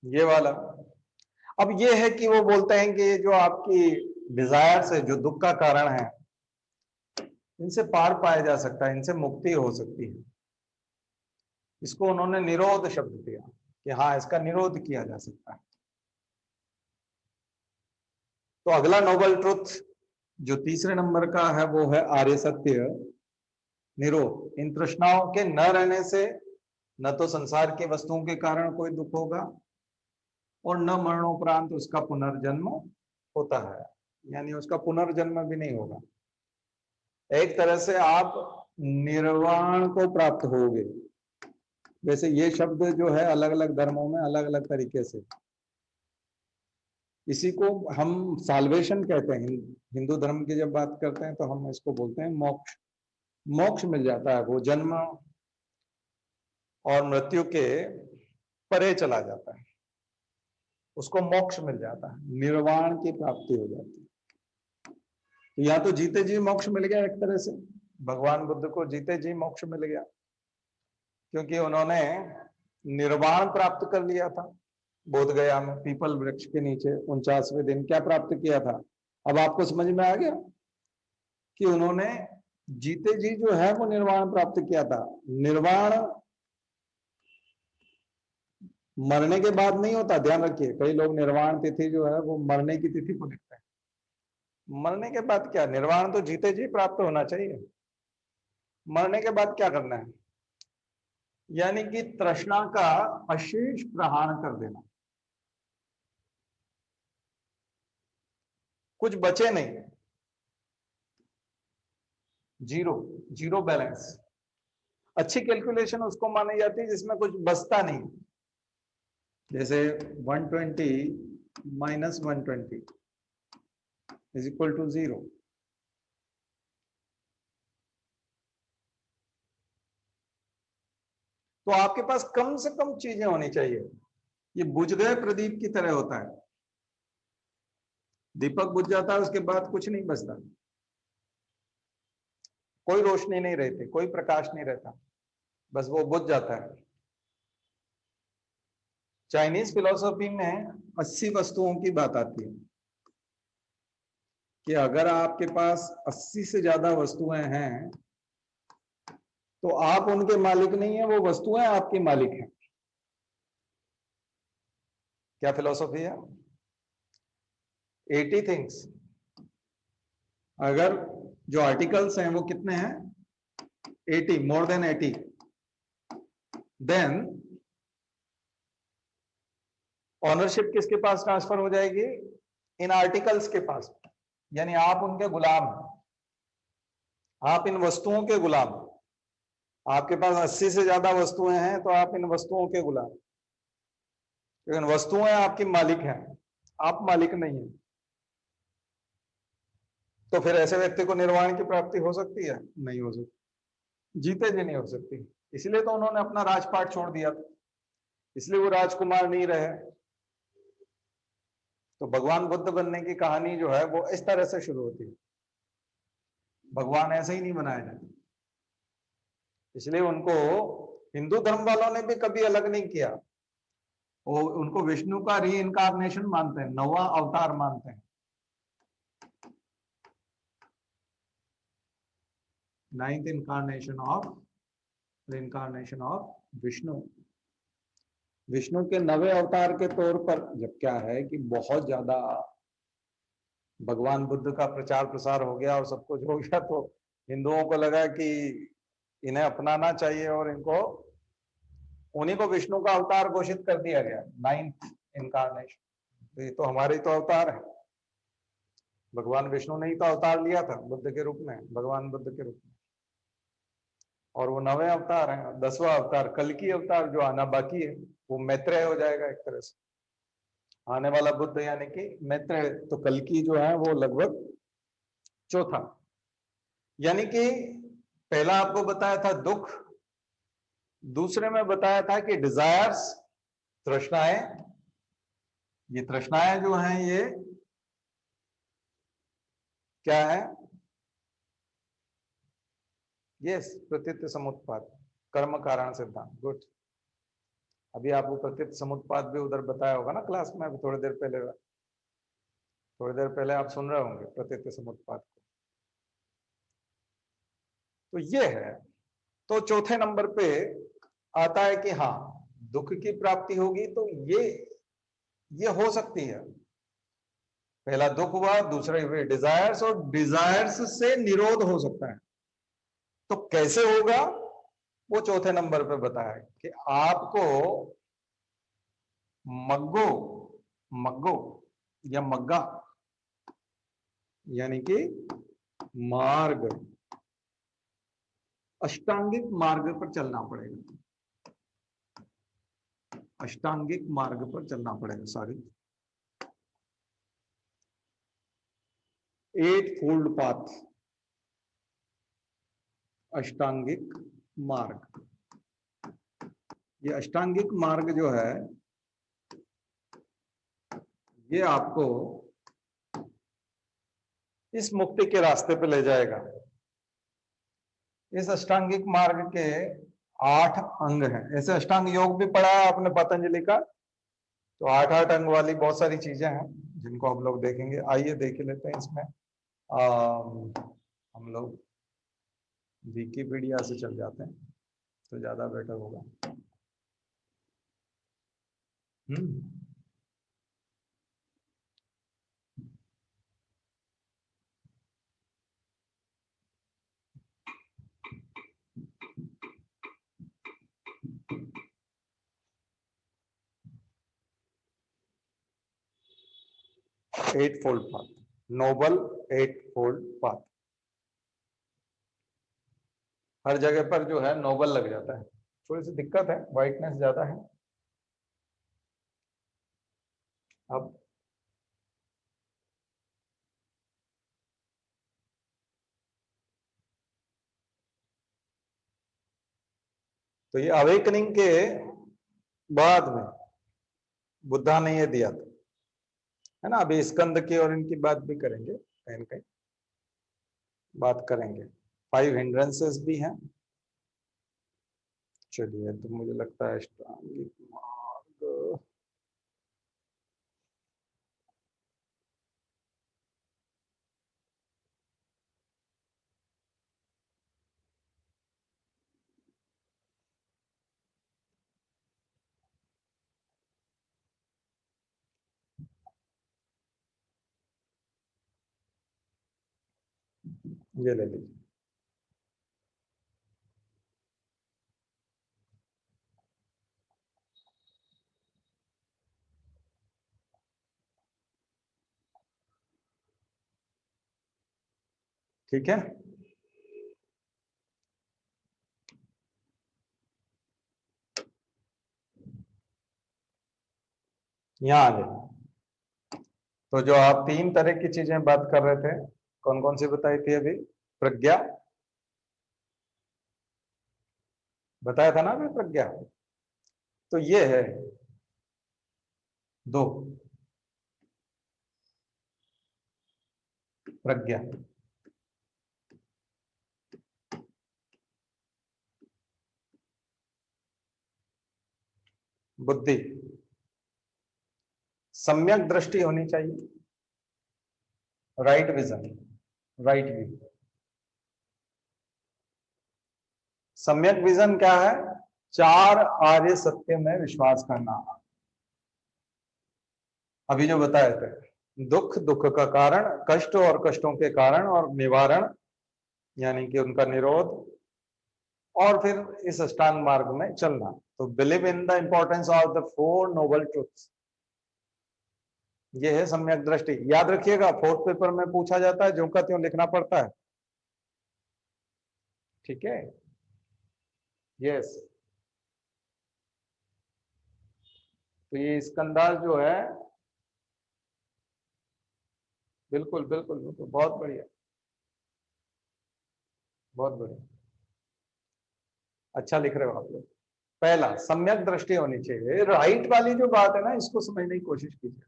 ये वाला। अब ये है कि वो बोलते हैं कि जो आपकी डिजायर से जो दुख का कारण है, इनसे पार पाया जा सकता है, इनसे मुक्ति हो सकती है। इसको उन्होंने निरोध शब्द दिया कि हाँ, इसका निरोध किया जा सकता है। तो अगला नोबल ट्रुथ जो तीसरे नंबर का है, वो है आर्य सत्य निरोध। इन तृष्णाओं के न रहने से न तो संसार की वस्तुओं के कारण कोई दुख होगा, और न मरणोपरांत उसका पुनर्जन्म होता है, यानी उसका पुनर्जन्म भी नहीं होगा। एक तरह से आप निर्वाण को प्राप्त होगे। वैसे ये शब्द जो है अलग अलग धर्मों में अलग अलग तरीके से, इसी को हम साल्वेशन कहते हैं। हिंदू धर्म की जब बात करते हैं तो हम इसको बोलते हैं मोक्ष। मोक्ष मिल जाता है, वो जन्म और मृत्यु के परे चला जाता है, उसको मोक्ष मिल जाता है, निर्वाण की प्राप्ति हो जाती है। तो या तो जीते जी मोक्ष मिल गया, एक तरह से भगवान बुद्ध को जीते जी मोक्ष मिल गया, क्योंकि उन्होंने निर्वाण प्राप्त कर लिया था बोध गया में, पीपल वृक्ष के नीचे 49वें दिन क्या प्राप्त किया था। अब आपको समझ में आ गया कि उन्होंने जीते जी जो है वो निर्वाण प्राप्त किया था। निर्वाण मरने के बाद नहीं होता, ध्यान रखिए। कई लोग निर्वाण तिथि जो है वो मरने की तिथि को लिखते हैं। मरने के बाद क्या, निर्वाण तो जीते जी प्राप्त होना चाहिए। मरने के बाद क्या करना है, यानी कि तृष्णा का अशेष प्रहार कर देना, कुछ बचे नहीं, जीरो, जीरो बैलेंस। अच्छी कैलकुलेशन उसको मानी जाती है जिसमें कुछ बचता नहीं, जैसे 120 माइनस 120 इज इक्वल टू 0। तो आपके पास कम से कम चीजें होनी चाहिए। ये बुझ गए प्रदीप की तरह होता है, दीपक बुझ जाता है उसके बाद कुछ नहीं बचता, कोई रोशनी नहीं रहती, कोई प्रकाश नहीं रहता, बस वो बुझ जाता है। चाइनीज फिलॉसफी में 80 वस्तुओं की बात आती है कि अगर आपके पास 80 से ज्यादा वस्तुएं हैं तो आप उनके मालिक नहीं है, वो वस्तुएं आपके मालिक हैं। क्या फिलॉसफी है? 80 थिंग्स। अगर जो आर्टिकल्स हैं वो कितने हैं, 80, मोर देन 80, देन ऑनरशिप किसके पास ट्रांसफर हो जाएगी, इन आर्टिकल्स के पास। यानी आप उनके गुलाम, आप इन वस्तुओं के गुलाम। आपके पास 80 से ज्यादा वस्तुएं हैं तो आप इन वस्तुओं के गुलाम, लेकिन वस्तुएं आपकी मालिक हैं, आप मालिक नहीं है। तो फिर ऐसे व्यक्ति को निर्वाण की प्राप्ति हो सकती है? नहीं हो सकती, जीते जी नहीं हो सकती। इसलिए तो उन्होंने अपना राजपाट छोड़ दिया था, इसलिए वो राजकुमार नहीं रहे। तो भगवान बुद्ध बनने की कहानी जो है वो इस तरह से शुरू होती है। भगवान ऐसे ही नहीं बनाए जाते, इसलिए उनको हिंदू धर्म वालों ने भी कभी अलग नहीं किया। वो उनको विष्णु का री इनकारनेशन मानते हैं, नवा अवतार मानते हैं। 9th incarnation of Vishnu. Vishnu के नवे अवतार के तौर पर जब क्या है कि बहुत ज्यादा भगवान बुद्ध का प्रचार प्रसार हो गया और सब कुछ हो गया, तो हिंदुओं को लगा कि इन्हें अपनाना चाहिए और इनको, उन्हीं को विष्णु का अवतार घोषित कर दिया गया, 9th इनकारनेशन। तो ये तो हमारे तो अवतार है, भगवान विष्णु ने ही तो अवतार लिया था बुद्ध के रूप में, भगवान बुद्ध के रूप में। और वो नवे अवतार हैं। 10वां अवतार कल्कि अवतार जो आना बाकी है वो मैत्रेय हो जाएगा एक तरह से। आने वाला बुद्ध यानी कि मैत्रेय, तो कल्कि जो है वो लगभग चौथा। यानी कि पहला आपको बताया था दुख, दूसरे में बताया था कि डिजायर्स, तृष्णाएं। ये तृष्णाएं जो हैं ये क्या है, ये प्रतीत समुत्पाद, कर्म कारण सिद्धांत। गुड। अभी आपको प्रतीत समुत्पाद भी उधर बताया होगा ना क्लास में, अभी थोड़ी देर पहले आप सुन रहे होंगे प्रतीत समुत्पाद को। तो ये है। तो चौथे नंबर पे आता है कि हाँ दुख की प्राप्ति होगी, तो ये हो सकती है। पहला दुख हुआ, दूसरे हुए डिजायर्स, और डिजायर्स से निरोध हो सकता है। तो कैसे होगा वो चौथे नंबर पे बताया कि आपको मग्गो, मग्गो या मग्गा यानी कि मार्ग, अष्टांगिक मार्ग पर चलना पड़ेगा। अष्टांगिक मार्ग पर चलना पड़ेगा, सॉरी, 8-fold पाथ, अष्टांगिक मार्ग। ये अष्टांगिक मार्ग जो है ये आपको इस मुक्ति के रास्ते पे ले जाएगा। इस अष्टांगिक मार्ग के 8 अंग हैं। ऐसे अष्टांग योग भी पढ़ा है आपने पतंजलि का, तो 8 अंग वाली बहुत सारी चीजें हैं जिनको हम लोग देखेंगे। आइए देख लेते हैं इसमें। हम लोग विकिपीडिया से चल जाते हैं तो ज्यादा बेटर होगा। Hmm 8 fold path, noble 8 fold path. हर जगह पर जो है नोबल लग जाता है, थोड़ी सी दिक्कत है, वाइटनेस ज्यादा है। अब तो ये अवेकनिंग के बाद में बुद्धा ने ये दिया था, है ना। अभी स्कंद की और इनकी बात भी करेंगे, कहीं न कहीं बात करेंगे। 5 हिंड्रेंसेस भी हैं। चलिए, तो मुझे लगता है अष्टांगिक मार्ग, ये ले लीजिए। ठीक है, यहाँ आ जाए। तो जो आप 3 तरह की चीजें बात कर रहे थे, कौन कौन सी बताई थी अभी? प्रज्ञा बताया था ना अभी, प्रज्ञा। तो ये है 2 प्रज्ञा, बुद्धि, सम्यक दृष्टि होनी चाहिए, राइट विजन, राइट व्यू। सम्यक विजन क्या है? 4 आर्य सत्य में विश्वास करना। अभी जो बताए थे, दुख, दुख का कारण, कष्ट और कष्टों के कारण और निवारण, यानी कि उनका निरोध, और फिर इस अष्टांग मार्ग में चलना। तो believe in the importance of the 4 noble truths, ये है सम्यक दृष्टि। याद रखिएगा, 4th पेपर में पूछा जाता है, ज्यों का त्यों लिखना पड़ता है। ठीक है, यस। तो ये स्कंदार जो है, बिल्कुल बिल्कुल बिल्कुल, बहुत बढ़िया, बहुत बढ़िया, अच्छा लिख रहे हो आप लोग। पहला, सम्यक दृष्टि होनी चाहिए। राइट वाली जो बात है ना, इसको समझने की कोशिश कीजिए।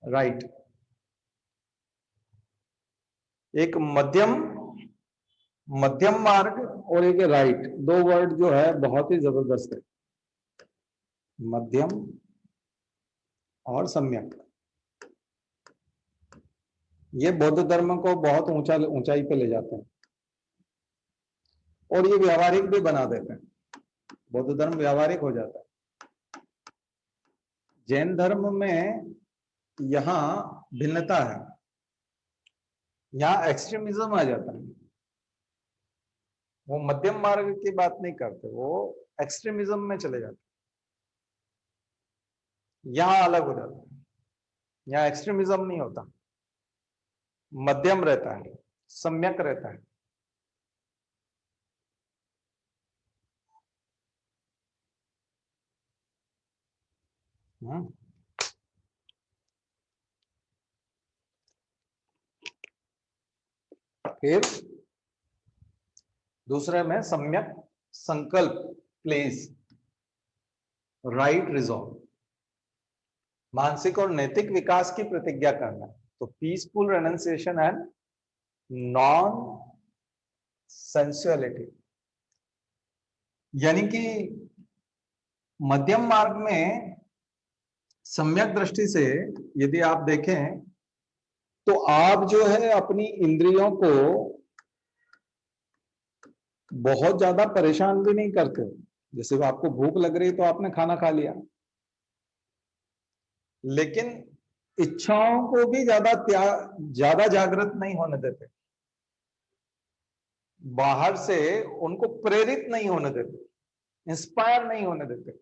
राइट, एक मध्यम, मध्यम मार्ग और एक राइट, 2 वर्ड जो है बहुत ही जबरदस्त है, मध्यम और सम्यक। ये बौद्ध धर्म को बहुत ऊंचाई पे ले जाते हैं और ये व्यावहारिक भी बना देते हैं। बौद्ध धर्म व्यावहारिक हो जाता है। जैन धर्म में यहाँ भिन्नता है, यहाँ एक्सट्रीमिज्म आ जाता है। वो मध्यम मार्ग की बात नहीं करते, वो एक्सट्रीमिज्म में चले जाते, यहाँ अलग हो जाता है। यहाँ एक्सट्रीमिज्म नहीं होता, मध्यम रहता है, सम्यक रहता है। फिर दूसरे में सम्यक संकल्प, प्लेस, राइट रिजॉल्व, मानसिक और नैतिक विकास की प्रतिज्ञा करना। तो पीसफुल रेनंसिएशन एंड नॉन सेंसुअलिटी, यानी कि मध्यम मार्ग में सम्यक दृष्टि से यदि आप देखें तो आप जो है अपनी इंद्रियों को बहुत ज्यादा परेशान भी नहीं करते। जैसे आपको भूख लग रही तो आपने खाना खा लिया, लेकिन इच्छाओं को भी ज्यादा जागृत नहीं होने देते, बाहर से उनको प्रेरित नहीं होने देते, इंस्पायर नहीं होने देते।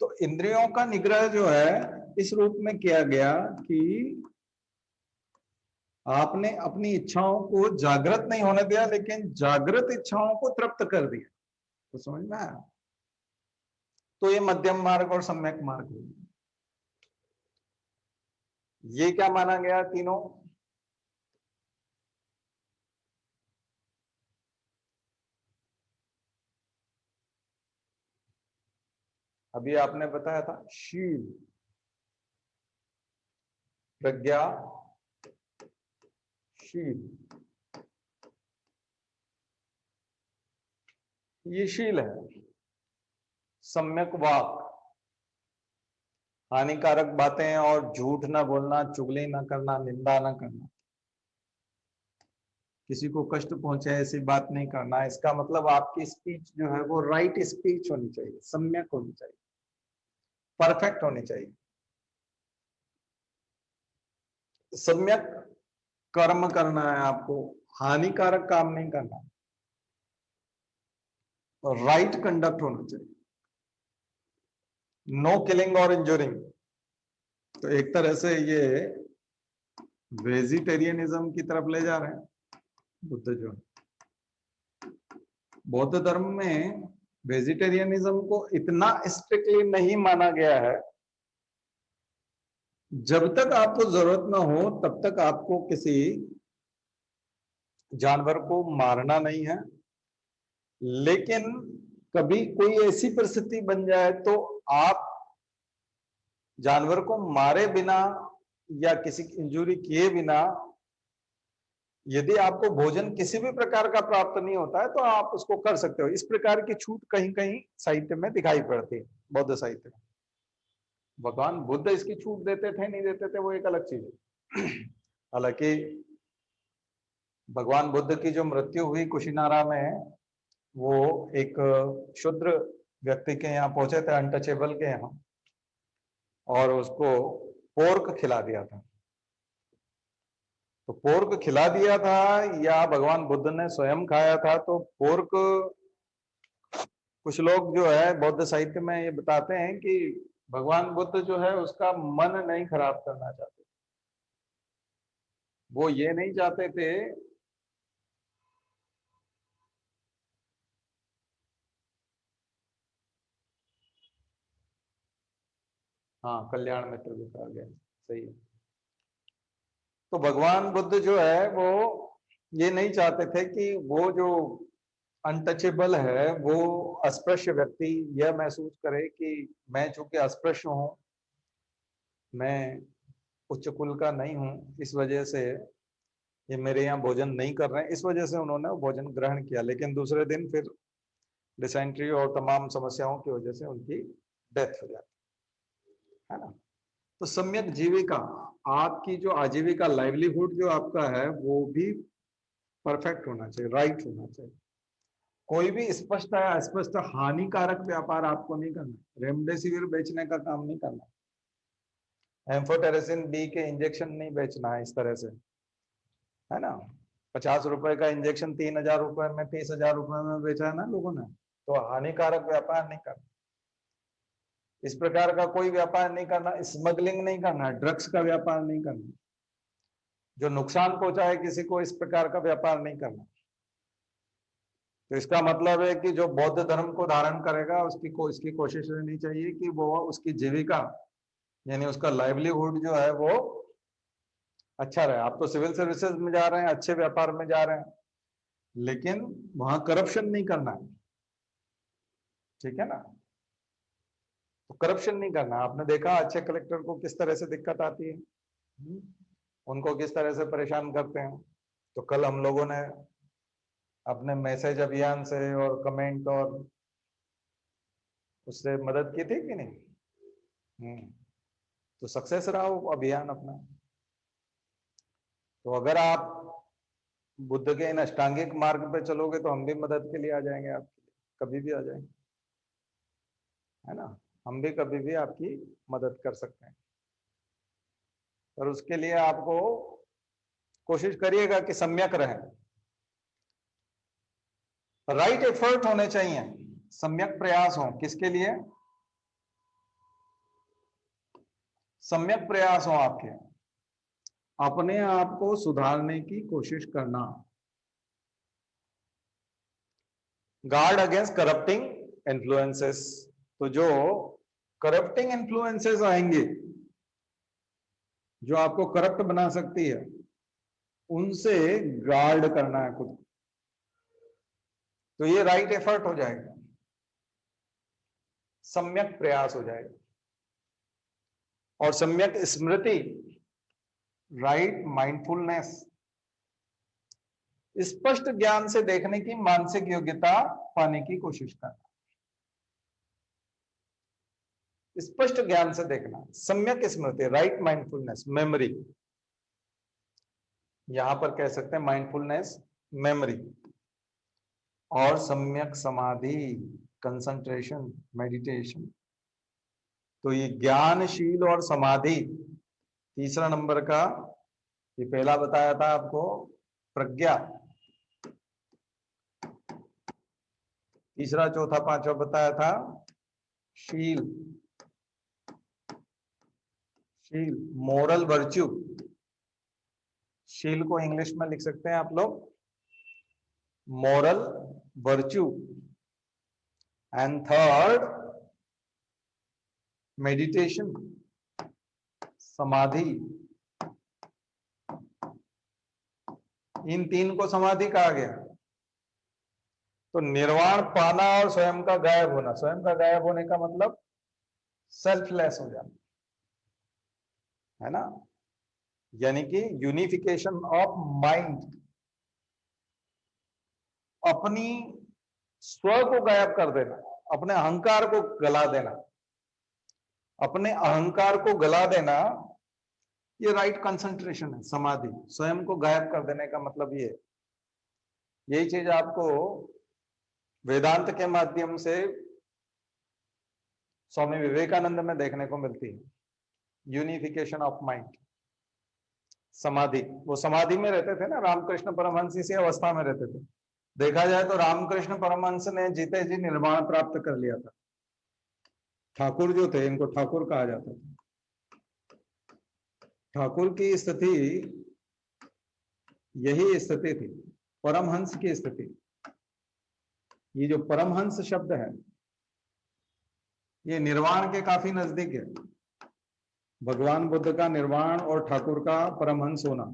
तो इंद्रियों का निग्रह जो है इस रूप में किया गया कि आपने अपनी इच्छाओं को जागृत नहीं होने दिया, लेकिन जागृत इच्छाओं को तृप्त कर दिया। तो समझ में आया? तो ये मध्यम मार्ग और सम्यक मार्ग है। ये क्या माना गया तीनों? अभी आपने बताया था शील, प्रज्ञा, शील। ये शील है। सम्यक वाक, हानिकारक बातें और झूठ ना बोलना, चुगली ना करना, निंदा ना करना, किसी को कष्ट पहुंचे ऐसी बात नहीं करना। इसका मतलब आपकी स्पीच जो है वो राइट स्पीच होनी चाहिए, सम्यक होनी चाहिए, परफेक्ट होनी चाहिए। सम्यक कर्म करना है आपको, हानिकारक काम नहीं करना, और राइट कंडक्ट होना चाहिए, नो किलिंग और इंजोरिंग। तो एक तरह से ये वेजिटेरियनिज्म की तरफ ले जा रहे हैं बुद्ध जो। बौद्ध धर्म में वेजिटेरियनिज्म को इतना स्ट्रिक्टली नहीं माना गया है। जब तक आपको जरूरत ना हो तब तक आपको किसी जानवर को मारना नहीं है, लेकिन कभी कोई ऐसी परिस्थिति बन जाए तो आप जानवर को मारे बिना या किसी इंजुरी किए बिना, यदि आपको भोजन किसी भी प्रकार का प्राप्त नहीं होता है तो आप उसको कर सकते हो। इस प्रकार की छूट कहीं कहीं साहित्य में दिखाई पड़ती है, बौद्ध साहित्य में। भगवान बुद्ध इसकी छूट देते थे नहीं देते थे वो एक अलग चीज है। हालांकि भगवान बुद्ध की जो मृत्यु हुई कुशीनारा में, वो एक शूद्र व्यक्ति के यहाँ पहुंचे थे, अनटचेबल के यहाँ, और उसको पोर्क खिला दिया था। तो पोर्क खिला दिया था या भगवान बुद्ध ने स्वयं खाया था? तो पोर्क, कुछ लोग जो है बौद्ध साहित्य में ये बताते हैं कि भगवान बुद्ध जो है उसका मन नहीं खराब करना चाहते, वो ये नहीं चाहते थे। हाँ, कल्याण मित्र भी कहा गया, सही है। तो भगवान बुद्ध जो है वो ये नहीं चाहते थे कि वो जो अनटचेबल है, वो अस्पृश्य व्यक्ति यह महसूस करे कि मैं चूंकि अस्पृश्य हूं, मैं उच्च कुल का नहीं हूं, इस वजह से ये मेरे यहाँ भोजन नहीं कर रहे हैं। इस वजह से उन्होंने वो भोजन ग्रहण किया, लेकिन दूसरे दिन फिर डिसेंट्री और तमाम समस्याओं की वजह से उनकी डेथ हो जाती है ना। तो सम्यक जीविका, आपकी जो आजीविका, लाइवलीहुड जो आपका है वो भी परफेक्ट होना चाहिए, राइट होना चाहिए। कोई भी स्पष्ट या अस्पष्ट हानिकारक व्यापार आपको नहीं करना। रेमडेसिविर बेचने का काम नहीं करना, एम्फोटेरेसिन बी के इंजेक्शन नहीं बेचना है इस तरह से, है ना। 50 रुपए का इंजेक्शन 3000 रुपए में, 30,000 रुपए में बेचा है ना लोगों ने। तो हानिकारक व्यापार नहीं करना, इस प्रकार का कोई व्यापार नहीं करना, स्मगलिंग नहीं करना, ड्रग्स का व्यापार नहीं करना, जो नुकसान पहुंचाए किसी को, इस प्रकार का व्यापार नहीं करना। तो इसका मतलब है कि जो बौद्ध धर्म को धारण करेगा इसकी कोशिश रहनी चाहिए कि वो उसकी जीविका यानी उसका लाइवलीहुड जो है वो अच्छा रहे। आप तो सिविल सर्विसेज में जा रहे हैं, अच्छे व्यापार में जा रहे हैं, लेकिन वहां करप्शन नहीं करना है, ठीक है ना। तो करप्शन नहीं करना। आपने देखा अच्छे कलेक्टर को किस तरह से दिक्कत आती है, उनको किस तरह से परेशान करते हैं। तो कल हम लोगों ने अपने मैसेज अभियान से और कमेंट और उससे मदद की थी कि नहीं? तो सक्सेस रहा वो अभियान अपना। तो अगर आप बुद्ध के इन अष्टांगिक मार्ग पे चलोगे तो हम भी मदद के लिए आ जाएंगे, आपके लिए कभी भी आ जाएंगे, है ना। हम भी कभी भी आपकी मदद कर सकते हैं। पर उसके लिए आपको कोशिश करिएगा कि सम्यक रहे, राइट एफर्ट होने चाहिए, सम्यक प्रयास हो। किसके लिए? सम्यक प्रयास हो आपके, अपने आप को सुधारने की कोशिश करना। Guard against corrupting influences. तो जो करप्टिंग इन्फ्लुएंसेस आएंगे, जो आपको करप्ट बना सकती है, उनसे गार्ड करना है खुद। तो ये राइट एफर्ट हो जाएगा, सम्यक प्रयास हो जाएगा। और सम्यक स्मृति, राइट माइंडफुलनेस, स्पष्ट ज्ञान से देखने की मानसिक योग्यता पाने की कोशिश करना। स्पष्ट ज्ञान से देखना, सम्यक स्मृति, राइट माइंडफुलनेस, मेमोरी, यहां पर कह सकते हैं माइंडफुलनेस, मेमोरी। और सम्यक समाधि, कंसंट्रेशन, मेडिटेशन। तो ये ज्ञानशील और समाधि, तीसरा नंबर का, ये पहला बताया था आपको प्रज्ञा, तीसरा चौथा पांचवा बताया था शील, शील मोरल वर्च्यू। शील को इंग्लिश में लिख सकते हैं आप लोग moral virtue. And third meditation, समाधि। इन तीन को समाधि कहा गया। तो निर्वाण पाना और स्वयं का गायब होना, स्वयं का गायब होने का मतलब सेल्फलेस हो जाना, है ना, यानी कि यूनिफिकेशन ऑफ माइंड, अपनी स्व को गायब कर देना, अपने अहंकार को गला देना, अपने अहंकार को गला देना, ये राइट कंसंट्रेशन है, समाधि। स्वयं को गायब कर देने का मतलब ये, यही चीज आपको वेदांत के माध्यम से स्वामी विवेकानंद में देखने को मिलती है, यूनिफिकेशन ऑफ माइंड, समाधि। वो समाधि में रहते थे ना, रामकृष्ण परमहंस इसी अवस्था में रहते थे। देखा जाए तो रामकृष्ण परमहंस ने जीते जी निर्वाण प्राप्त कर लिया था। ठाकुर जो थे, इनको ठाकुर कहा जाता था। ठाकुर की स्थिति यही स्थिति थी, परमहंस की स्थिति। ये जो परमहंस शब्द है, ये निर्वाण के काफी नजदीक है। भगवान बुद्ध का निर्वाण और ठाकुर का परमहंस होना,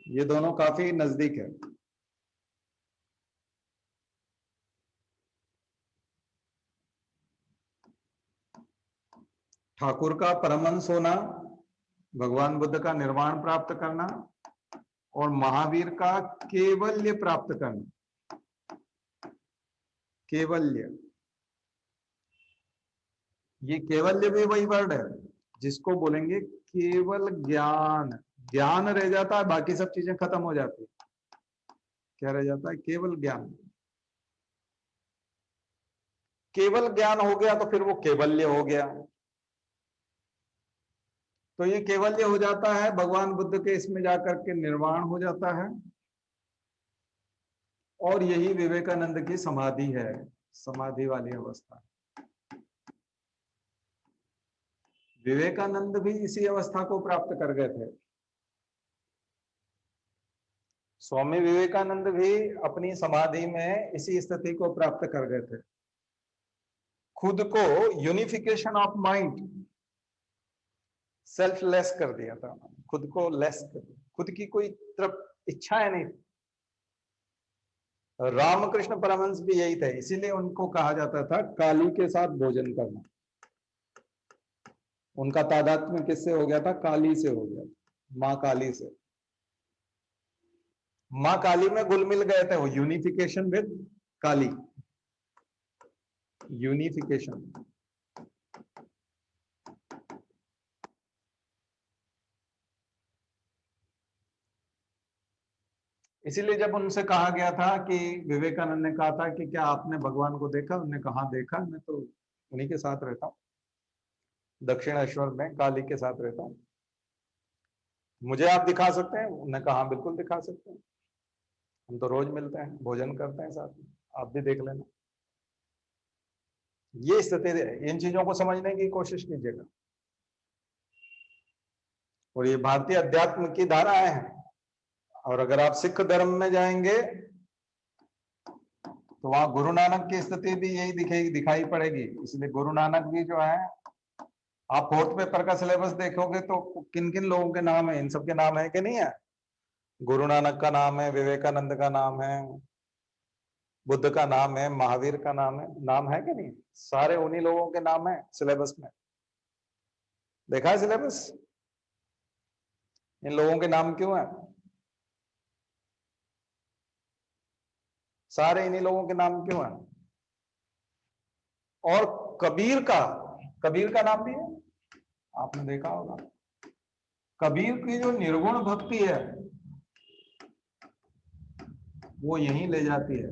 ये दोनों काफी नजदीक है। ठाकुर का परमहंस होना, भगवान बुद्ध का निर्वाण प्राप्त करना, और महावीर का केवल्य प्राप्त करना। केवल्य, ये केवल्य भी वही वर्ड है जिसको बोलेंगे केवल ज्ञान। ज्ञान रह जाता है, बाकी सब चीजें खत्म हो जाती है। क्या रह जाता है? केवल ज्ञान। केवल ज्ञान हो गया तो फिर वो केवल्य हो गया। तो ये केवल्य हो जाता है, भगवान बुद्ध के इसमें जाकर के निर्वाण हो जाता है, और यही विवेकानंद की समाधि है, समाधि वाली अवस्था। विवेकानंद भी इसी अवस्था को प्राप्त कर गए थे। स्वामी विवेकानंद भी अपनी समाधि में इसी स्थिति को प्राप्त कर गए थे। खुद को unification of mind, self less कर दिया था, खुद को लेस कर दिया, खुद की कोई तरफ इच्छाएं नहीं थी। रामकृष्ण परमहंस भी यही थे, इसीलिए उनको कहा जाता था काली के साथ भोजन करना। उनका तादात्म्य किससे हो गया था? काली से हो गया, मां काली से। मां काली में घुल मिल गए थे वो, यूनिफिकेशन विद काली। यूनिफिकेशन। इसीलिए जब उनसे कहा गया था कि विवेकानंद ने कहा था कि क्या आपने भगवान को देखा, उन्होंने कहा देखा, मैं तो उन्हीं के साथ रहता हूँ, दक्षिणेश्वर में काली के साथ रहता हूँ, मुझे आप दिखा सकते हैं? उन्होंने कहा हाँ, बिल्कुल दिखा सकते हैं, हम तो रोज मिलते हैं, भोजन करते हैं साथ में, आप भी देख लेना। ये स्थिति, इन चीजों को समझने की कोशिश कीजिएगा। और ये भारतीय अध्यात्म की धाराएं हैं। और अगर आप सिख धर्म में जाएंगे तो वहां गुरु नानक की स्थिति भी यही दिखाई पड़ेगी। इसलिए गुरु नानक भी जो है, आप फोर्थ पेपर का सिलेबस देखोगे तो किन किन लोगों के नाम है, इन सब के नाम है कि नहीं है? गुरु नानक का नाम है, विवेकानंद का नाम है, बुद्ध का नाम है, महावीर का नाम है कि नहीं? सारे उन्हीं लोगों के नाम है सिलेबस में। देखा है सिलेबस? इन लोगों के नाम क्यों है? सारे इन्हीं लोगों के नाम क्यों है? और कबीर का नाम भी है, आपने देखा होगा। कबीर की जो निर्गुण भक्ति है वो यहीं ले जाती है।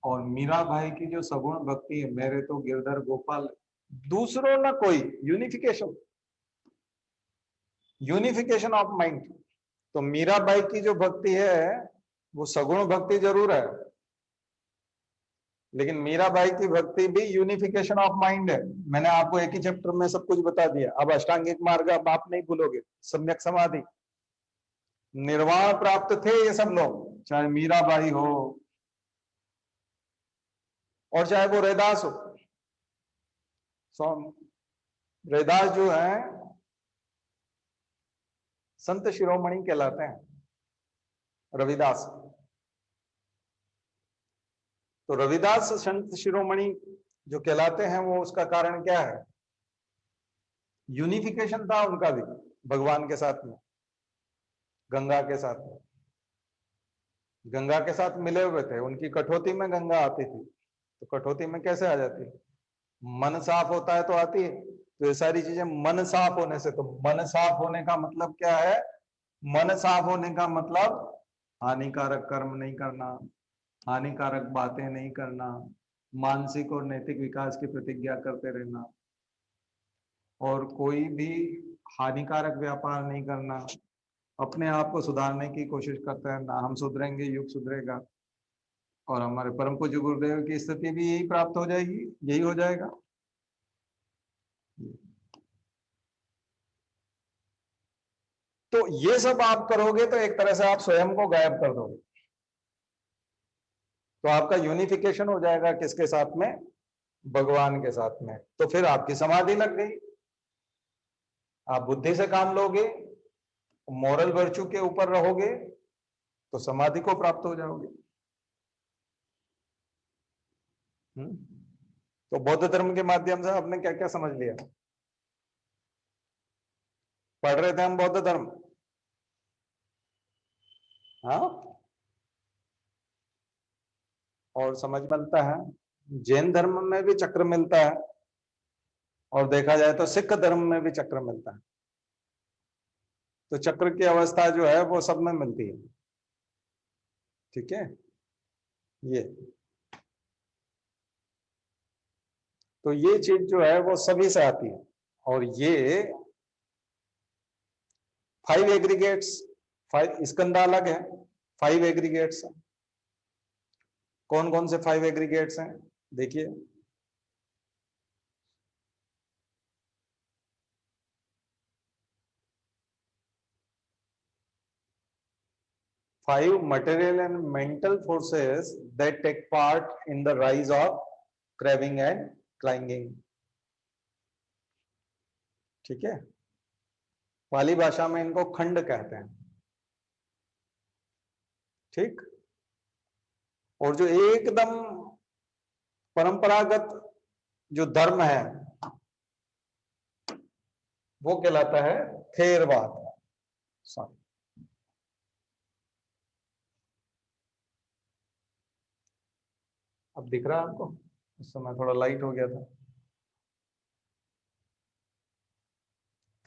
और मीरा भाई की जो सगुण भक्ति है, मेरे तो गिरधर गोपाल, दूसरों ना कोई, यूनिफिकेशन, यूनिफिकेशन ऑफ माइंड। तो मीराबाई की जो भक्ति है वो सगुण भक्ति जरूर है, लेकिन मीराबाई की भक्ति भी यूनिफिकेशन ऑफ माइंड है। मैंने आपको एक ही चैप्टर में सब कुछ बता दिया। अब अष्टांगिक मार्ग अब आप नहीं भूलोगे, सम्यक समाधि, निर्वाण प्राप्त थे ये सब लोग, चाहे मीराबाई हो और चाहे वो रैदास हो। रैदास जो है संत शिरोमणि कहलाते हैं, रविदास। तो रविदास संत शिरोमणि जो कहलाते हैं, वो उसका कारण क्या है? यूनिफिकेशन था उनका भी भगवान के साथ में, गंगा के साथ में, गंगा के साथ मिले हुए थे। उनकी कठौती में गंगा आती थी, तो कठौती में कैसे आ जाती है? मन साफ होता है तो आती है। तो ये सारी चीजें मन साफ होने से, तो मन साफ होने का मतलब क्या है? मन साफ होने का मतलब हानिकारक कर्म नहीं करना, हानिकारक बातें नहीं करना, मानसिक और नैतिक विकास की प्रतिज्ञा करते रहना, और कोई भी हानिकारक व्यापार नहीं करना, अपने आप को सुधारने की कोशिश करते हैं ना। हम सुधरेंगे, युग सुधरेगा, और हमारे परम पूज्य गुरुदेव की स्थिति भी यही प्राप्त हो जाएगी, यही हो जाएगा। तो ये सब आप करोगे तो एक तरह से आप स्वयं को गायब कर दोगे। तो आपका यूनिफिकेशन हो जाएगा किसके साथ में? भगवान के साथ में। तो फिर आपकी समाधि लग गई, आप बुद्धि से काम लोगे, मॉरल वर्च्यू के ऊपर रहोगे, तो समाधि को प्राप्त हो जाओगे। तो बौद्ध धर्म के माध्यम से आपने क्या क्या समझ लिया? पढ़ रहे थे हम बौद्ध धर्म, हाँ, और समझ मिलता है। जैन धर्म में भी चक्र मिलता है, और देखा जाए तो सिख धर्म में भी चक्र मिलता है। तो चक्र की अवस्था जो है वो सब में मिलती है, ठीक है। ये तो ये चीज जो है वो सभी से आती है। और ये 5 एग्रीगेट्स, 5 स्कंद अलग है, 5 एग्रीगेट्स है। कौन कौन से 5 एग्रीगेट्स हैं? देखिए, 5 material and mental forces that take part in the rise of craving and clinging, ठीक है। पाली भाषा में इनको खंड कहते हैं, ठीक। और जो एकदम परंपरागत जो धर्म है वो कहलाता है थेरवाद। अब दिख रहा है आपको? उस समय थोड़ा लाइट हो गया था।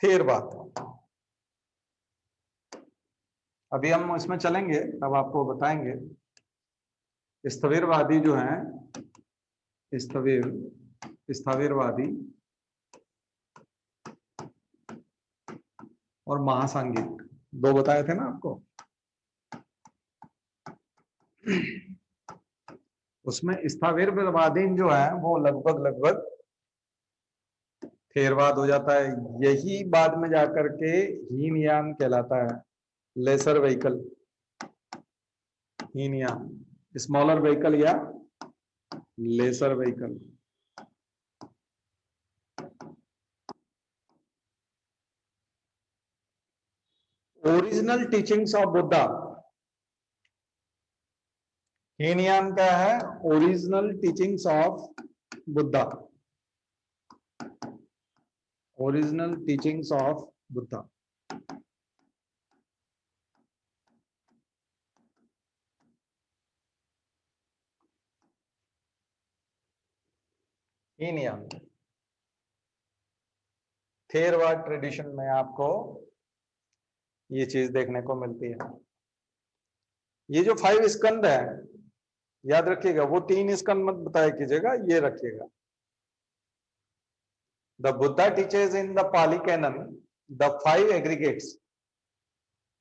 फिर बात, अभी हम इसमें चलेंगे, तब आपको बताएंगे स्थविरवादी जो हैं, स्थविरवादी और महासांगिक, दो बताए थे ना आपको। उसमें स्थविरवादी जो है वो लगभग थेरवाद हो जाता है, यही बाद में जाकर के हीनयान कहलाता है, lesser vehicle, Hinayana, smaller vehicle या lesser vehicle. Original teachings of Buddha, Hinayana क्या है? Original teachings of Buddha, original teachings of Buddha. Hinayana Theravada tradition में आपको ये चीज देखने को मिलती है। ये जो 5 स्कंद है, याद रखिएगा, वो 3 स्कंद मत बताया कीजिएगा, ये रखिएगा। The Buddha teachers in the Pali canon the 5 aggregates,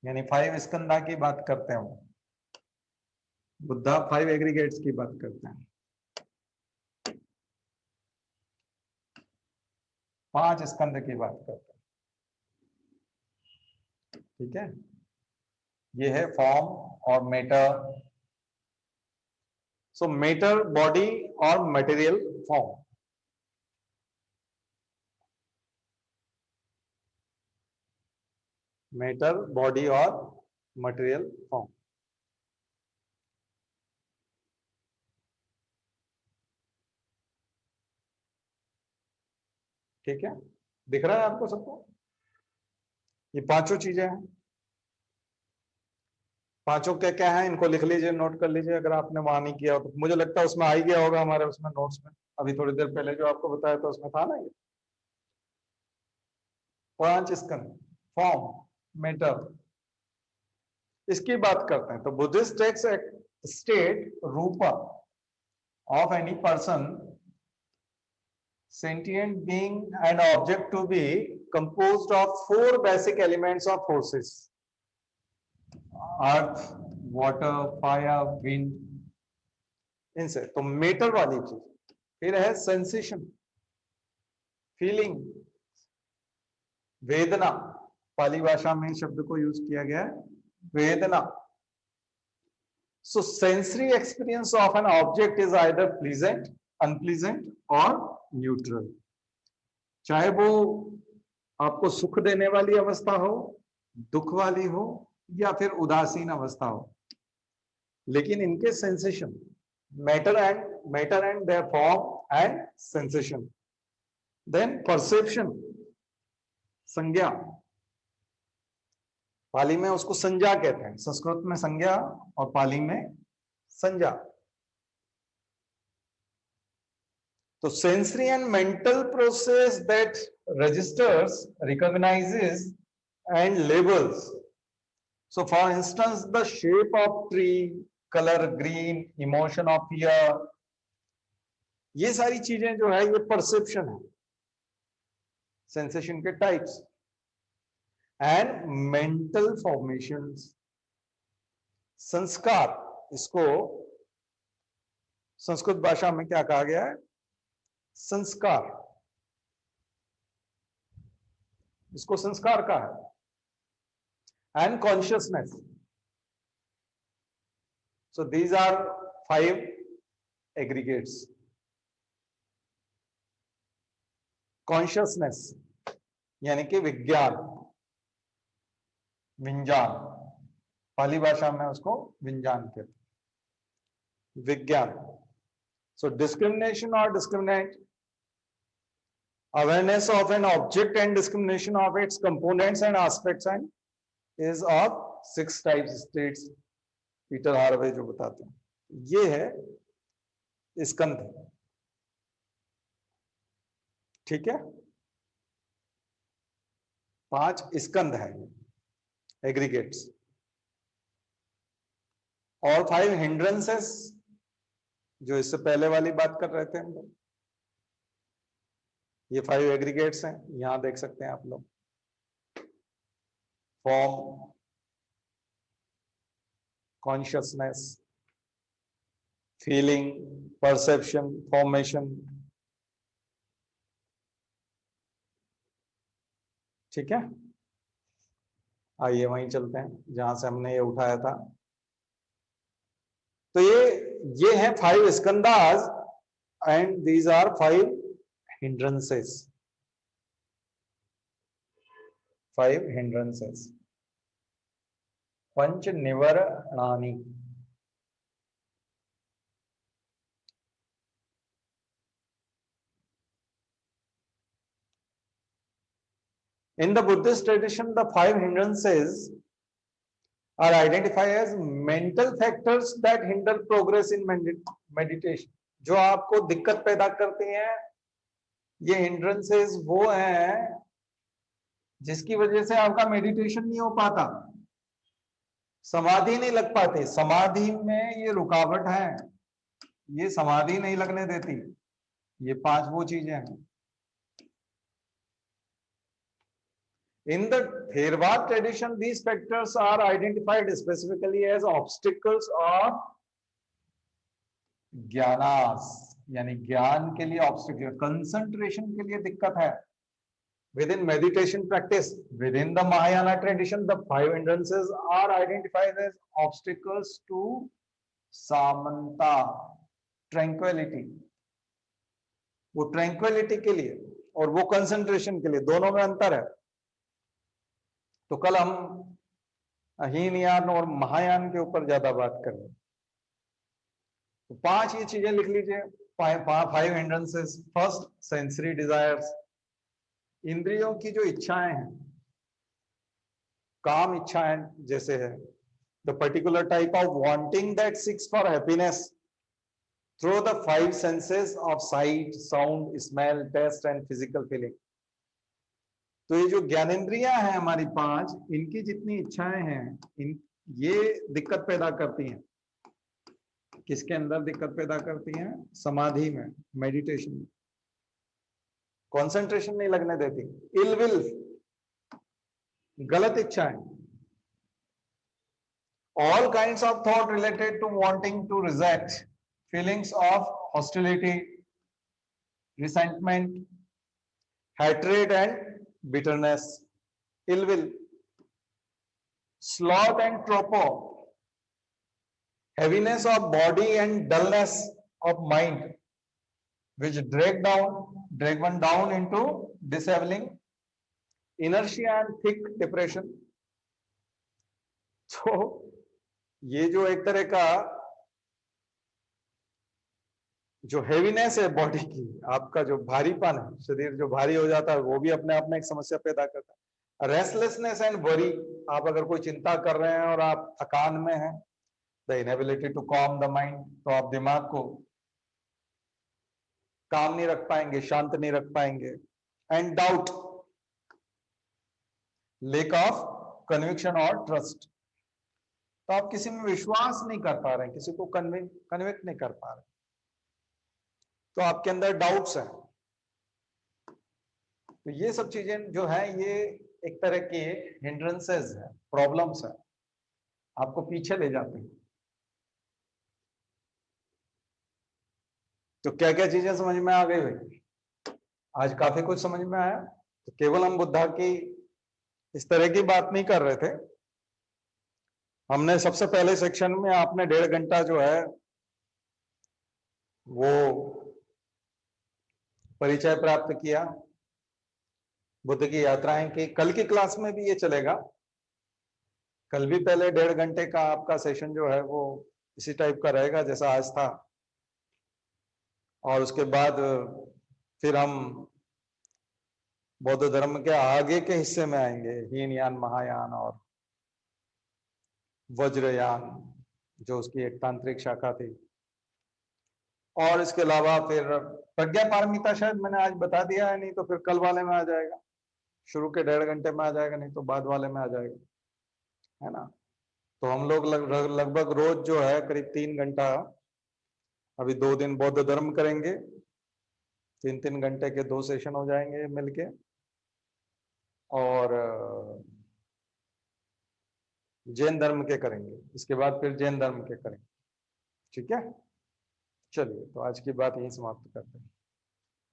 यानी 5 स्कंदा की बात करते हैं, बुद्धा 5 एग्रीगेट्स की बात करते हैं, 5 स्कंद की बात करते हैं। ठीक है, ये है फॉर्म और मैटर। सो मैटर बॉडी और मटेरियल फॉर्म। मैटर बॉडी और मटेरियल फॉर्म। ठीक है, दिख रहा है आपको सबको? ये पांचों चीजें हैं, पांचों क्या क्या है, इनको लिख लीजिए, नोट कर लीजिए, अगर आपने वहां नहीं किया हो तो। मुझे लगता है उसमें आ ही गया होगा हमारे उसमें नोट्स में, अभी थोड़ी देर पहले जो आपको बताया था उसमें था ना ये 5 स्कंद, फॉर्म, मैटर, इसकी बात करते हैं। तो Buddhist text state Rupa of any person, sentient being and object to be composed of 4 basic elements of forces: earth, water, fire, wind, इनसे। तो मेटर वाली चीज, फिर है सेंसेशन, फीलिंग, वेदना, पाली भाषा में शब्द को यूज किया गया है वेदना। So sensory experience of an object is either pleasant, unpleasant और न्यूट्रल। चाहे वो आपको सुख देने वाली अवस्था हो, दुख वाली हो, या फिर उदासीन अवस्था हो, लेकिन इनके sensation, matter and their form and sensation. Then perception, संज्ञा, पाली में उसको संज्ञा कहते हैं, संस्कृत में संज्ञा और पाली में संज्ञा। तो sensory and mental process that registers, recognizes and labels. So for instance, the shape of tree, color green, emotion of fear, ये सारी चीजें जो है ये परसेप्शन है, सेंसेशन के टाइप्स। एंड मेंटल फॉर्मेशंस, संस्कार, इसको संस्कृत भाषा में क्या कहा गया है? संस्कार, इसको संस्कार कहा है। And consciousness. So these are 5 aggregates. Consciousness यानी कि विज्ञान, विज्ञान, पाली भाषा में उसको विज्ञान कहते हैं, विज्ञान। सो डिस्क्रिमिनेशन और discriminate, awareness of an object and discrimination of its components and aspects and is of 6 types states, Peter Harvey जो बताते हैं। ये है स्कंध। ठीक है, 5 स्कंद है एग्रीगेट्स, और 5 हिंड्रेंसेस जो इससे पहले वाली बात कर रहे थे हम लोग। ये 5 एग्रीगेट्स हैं, यहां देख सकते हैं आप लोग। Form, consciousness, feeling, perception, formation. ठीक है, आइए वहीं चलते हैं जहां से हमने ये उठाया था। तो ये है 5 skandhas and these are 5 hindrances. 5 hindrances, पंच निवरणानि। In the Buddhist tradition, the 5 hindrances are identified as mental factors that hinder progress in meditation. जो आपको दिक्कत पैदा करती हैं, ये हिंड्रेंसेस वो हैं जिसकी वजह से आपका मेडिटेशन नहीं हो पाता, समाधि नहीं लग पाती। समाधि में ये रुकावट है, ये समाधि नहीं लगने देती। ये 5 वो चीजें हैं। In the Theravada tradition, these factors are identified specifically as obstacles or ज्ञानास, यानी ज्ञान के लिए ऑब्स्टिकल, कंसंट्रेशन के लिए दिक्कत है। Within meditation practice, within the Mahayana tradition, the 5 hindrances are identified as obstacles to samanta, tranquility. वो tranquility के लिए और वो concentration के लिए, दोनों में अंतर है। तो कल हम हीनयान और महायान के ऊपर ज्यादा बात करेंगे। तो 5 ये चीजें लिख लीजिए, 5 हिंड्रेंसेस। फर्स्ट, सेंसरी डिजायर्स, इंद्रियों की जो इच्छाएं हैं, काम इच्छाएं जैसे है, the particular type of wanting that seeks for happiness through the 5 senses of sight, sound, smell, taste and physical feeling. तो ये जो ज्ञानेंद्रियां हैं हमारी 5, इनकी जितनी इच्छाएं हैं, ये दिक्कत पैदा करती हैं। किसके अंदर दिक्कत पैदा करती हैं? समाधि में, मेडिटेशन में। कंसंट्रेशन नहीं लगने देती। इल विल, गलत इच्छाएं, all kinds of thought related to wanting to reject, feelings of hostility, resentment, hatred and bitterness, ill will, sloth and torpor, heaviness of body and dullness of mind, which drag one down into disabling, inertia and thick depression. तो ये जो एक तरह का जो heaviness है body की, आपका जो भारीपन है, शरीर जो भारी हो जाता है, वो भी अपने आप में एक समस्या पैदा करता है। रेस्टलेसनेस एंड वरी, आप अगर कोई चिंता कर रहे हैं और आप थकान में हैं, the inability to calm the mind, तो आप दिमाग को काम नहीं रख पाएंगे, शांत नहीं रख पाएंगे। And doubt, lake of conviction और ट्रस्ट, तो आप किसी में विश्वास नहीं कर पा रहे हैं, किसी को कन्विक्ट नहीं कर पा रहे, तो आपके अंदर डाउट्स हैं। तो ये सब चीजें जो है, ये एक तरह की हिंड्रेंसेस है, प्रॉब्लम्स है, आपको पीछे ले जाते हैं। तो क्या क्या चीजें समझ में आ गई भाई? आज काफी कुछ समझ में आया। तो केवल हम बुद्धा की इस तरह की बात नहीं कर रहे थे। हमने सबसे पहले सेक्शन में आपने 1.5 घंटा जो है वो परिचय प्राप्त किया, बुद्ध की यात्राएं की। कल की क्लास में भी ये चलेगा। कल भी पहले 1.5 घंटे का आपका सेशन जो है वो इसी टाइप का रहेगा जैसा आज था, और उसके बाद फिर हम बौद्ध धर्म के आगे के हिस्से में आएंगे, हीनयान, महायान और वज्रयान, जो उसकी एक तांत्रिक शाखा थी। और इसके अलावा फिर प्रज्ञा पारमिता शायद मैंने आज बता दिया है, नहीं तो फिर कल वाले में आ जाएगा, शुरू के 1.5 घंटे में आ जाएगा, नहीं तो बाद वाले में आ जाएगा, है ना। तो हम लोग लगभग रोज जो है करीब 3 घंटा, अभी 2 दिन बौद्ध धर्म करेंगे, 3-3 घंटे के 2 सेशन हो जाएंगे मिलके, और जैन धर्म के करेंगे, इसके बाद फिर जैन धर्म के करेंगे। ठीक है, चलिए तो आज की बात यहीं समाप्त करते हैं।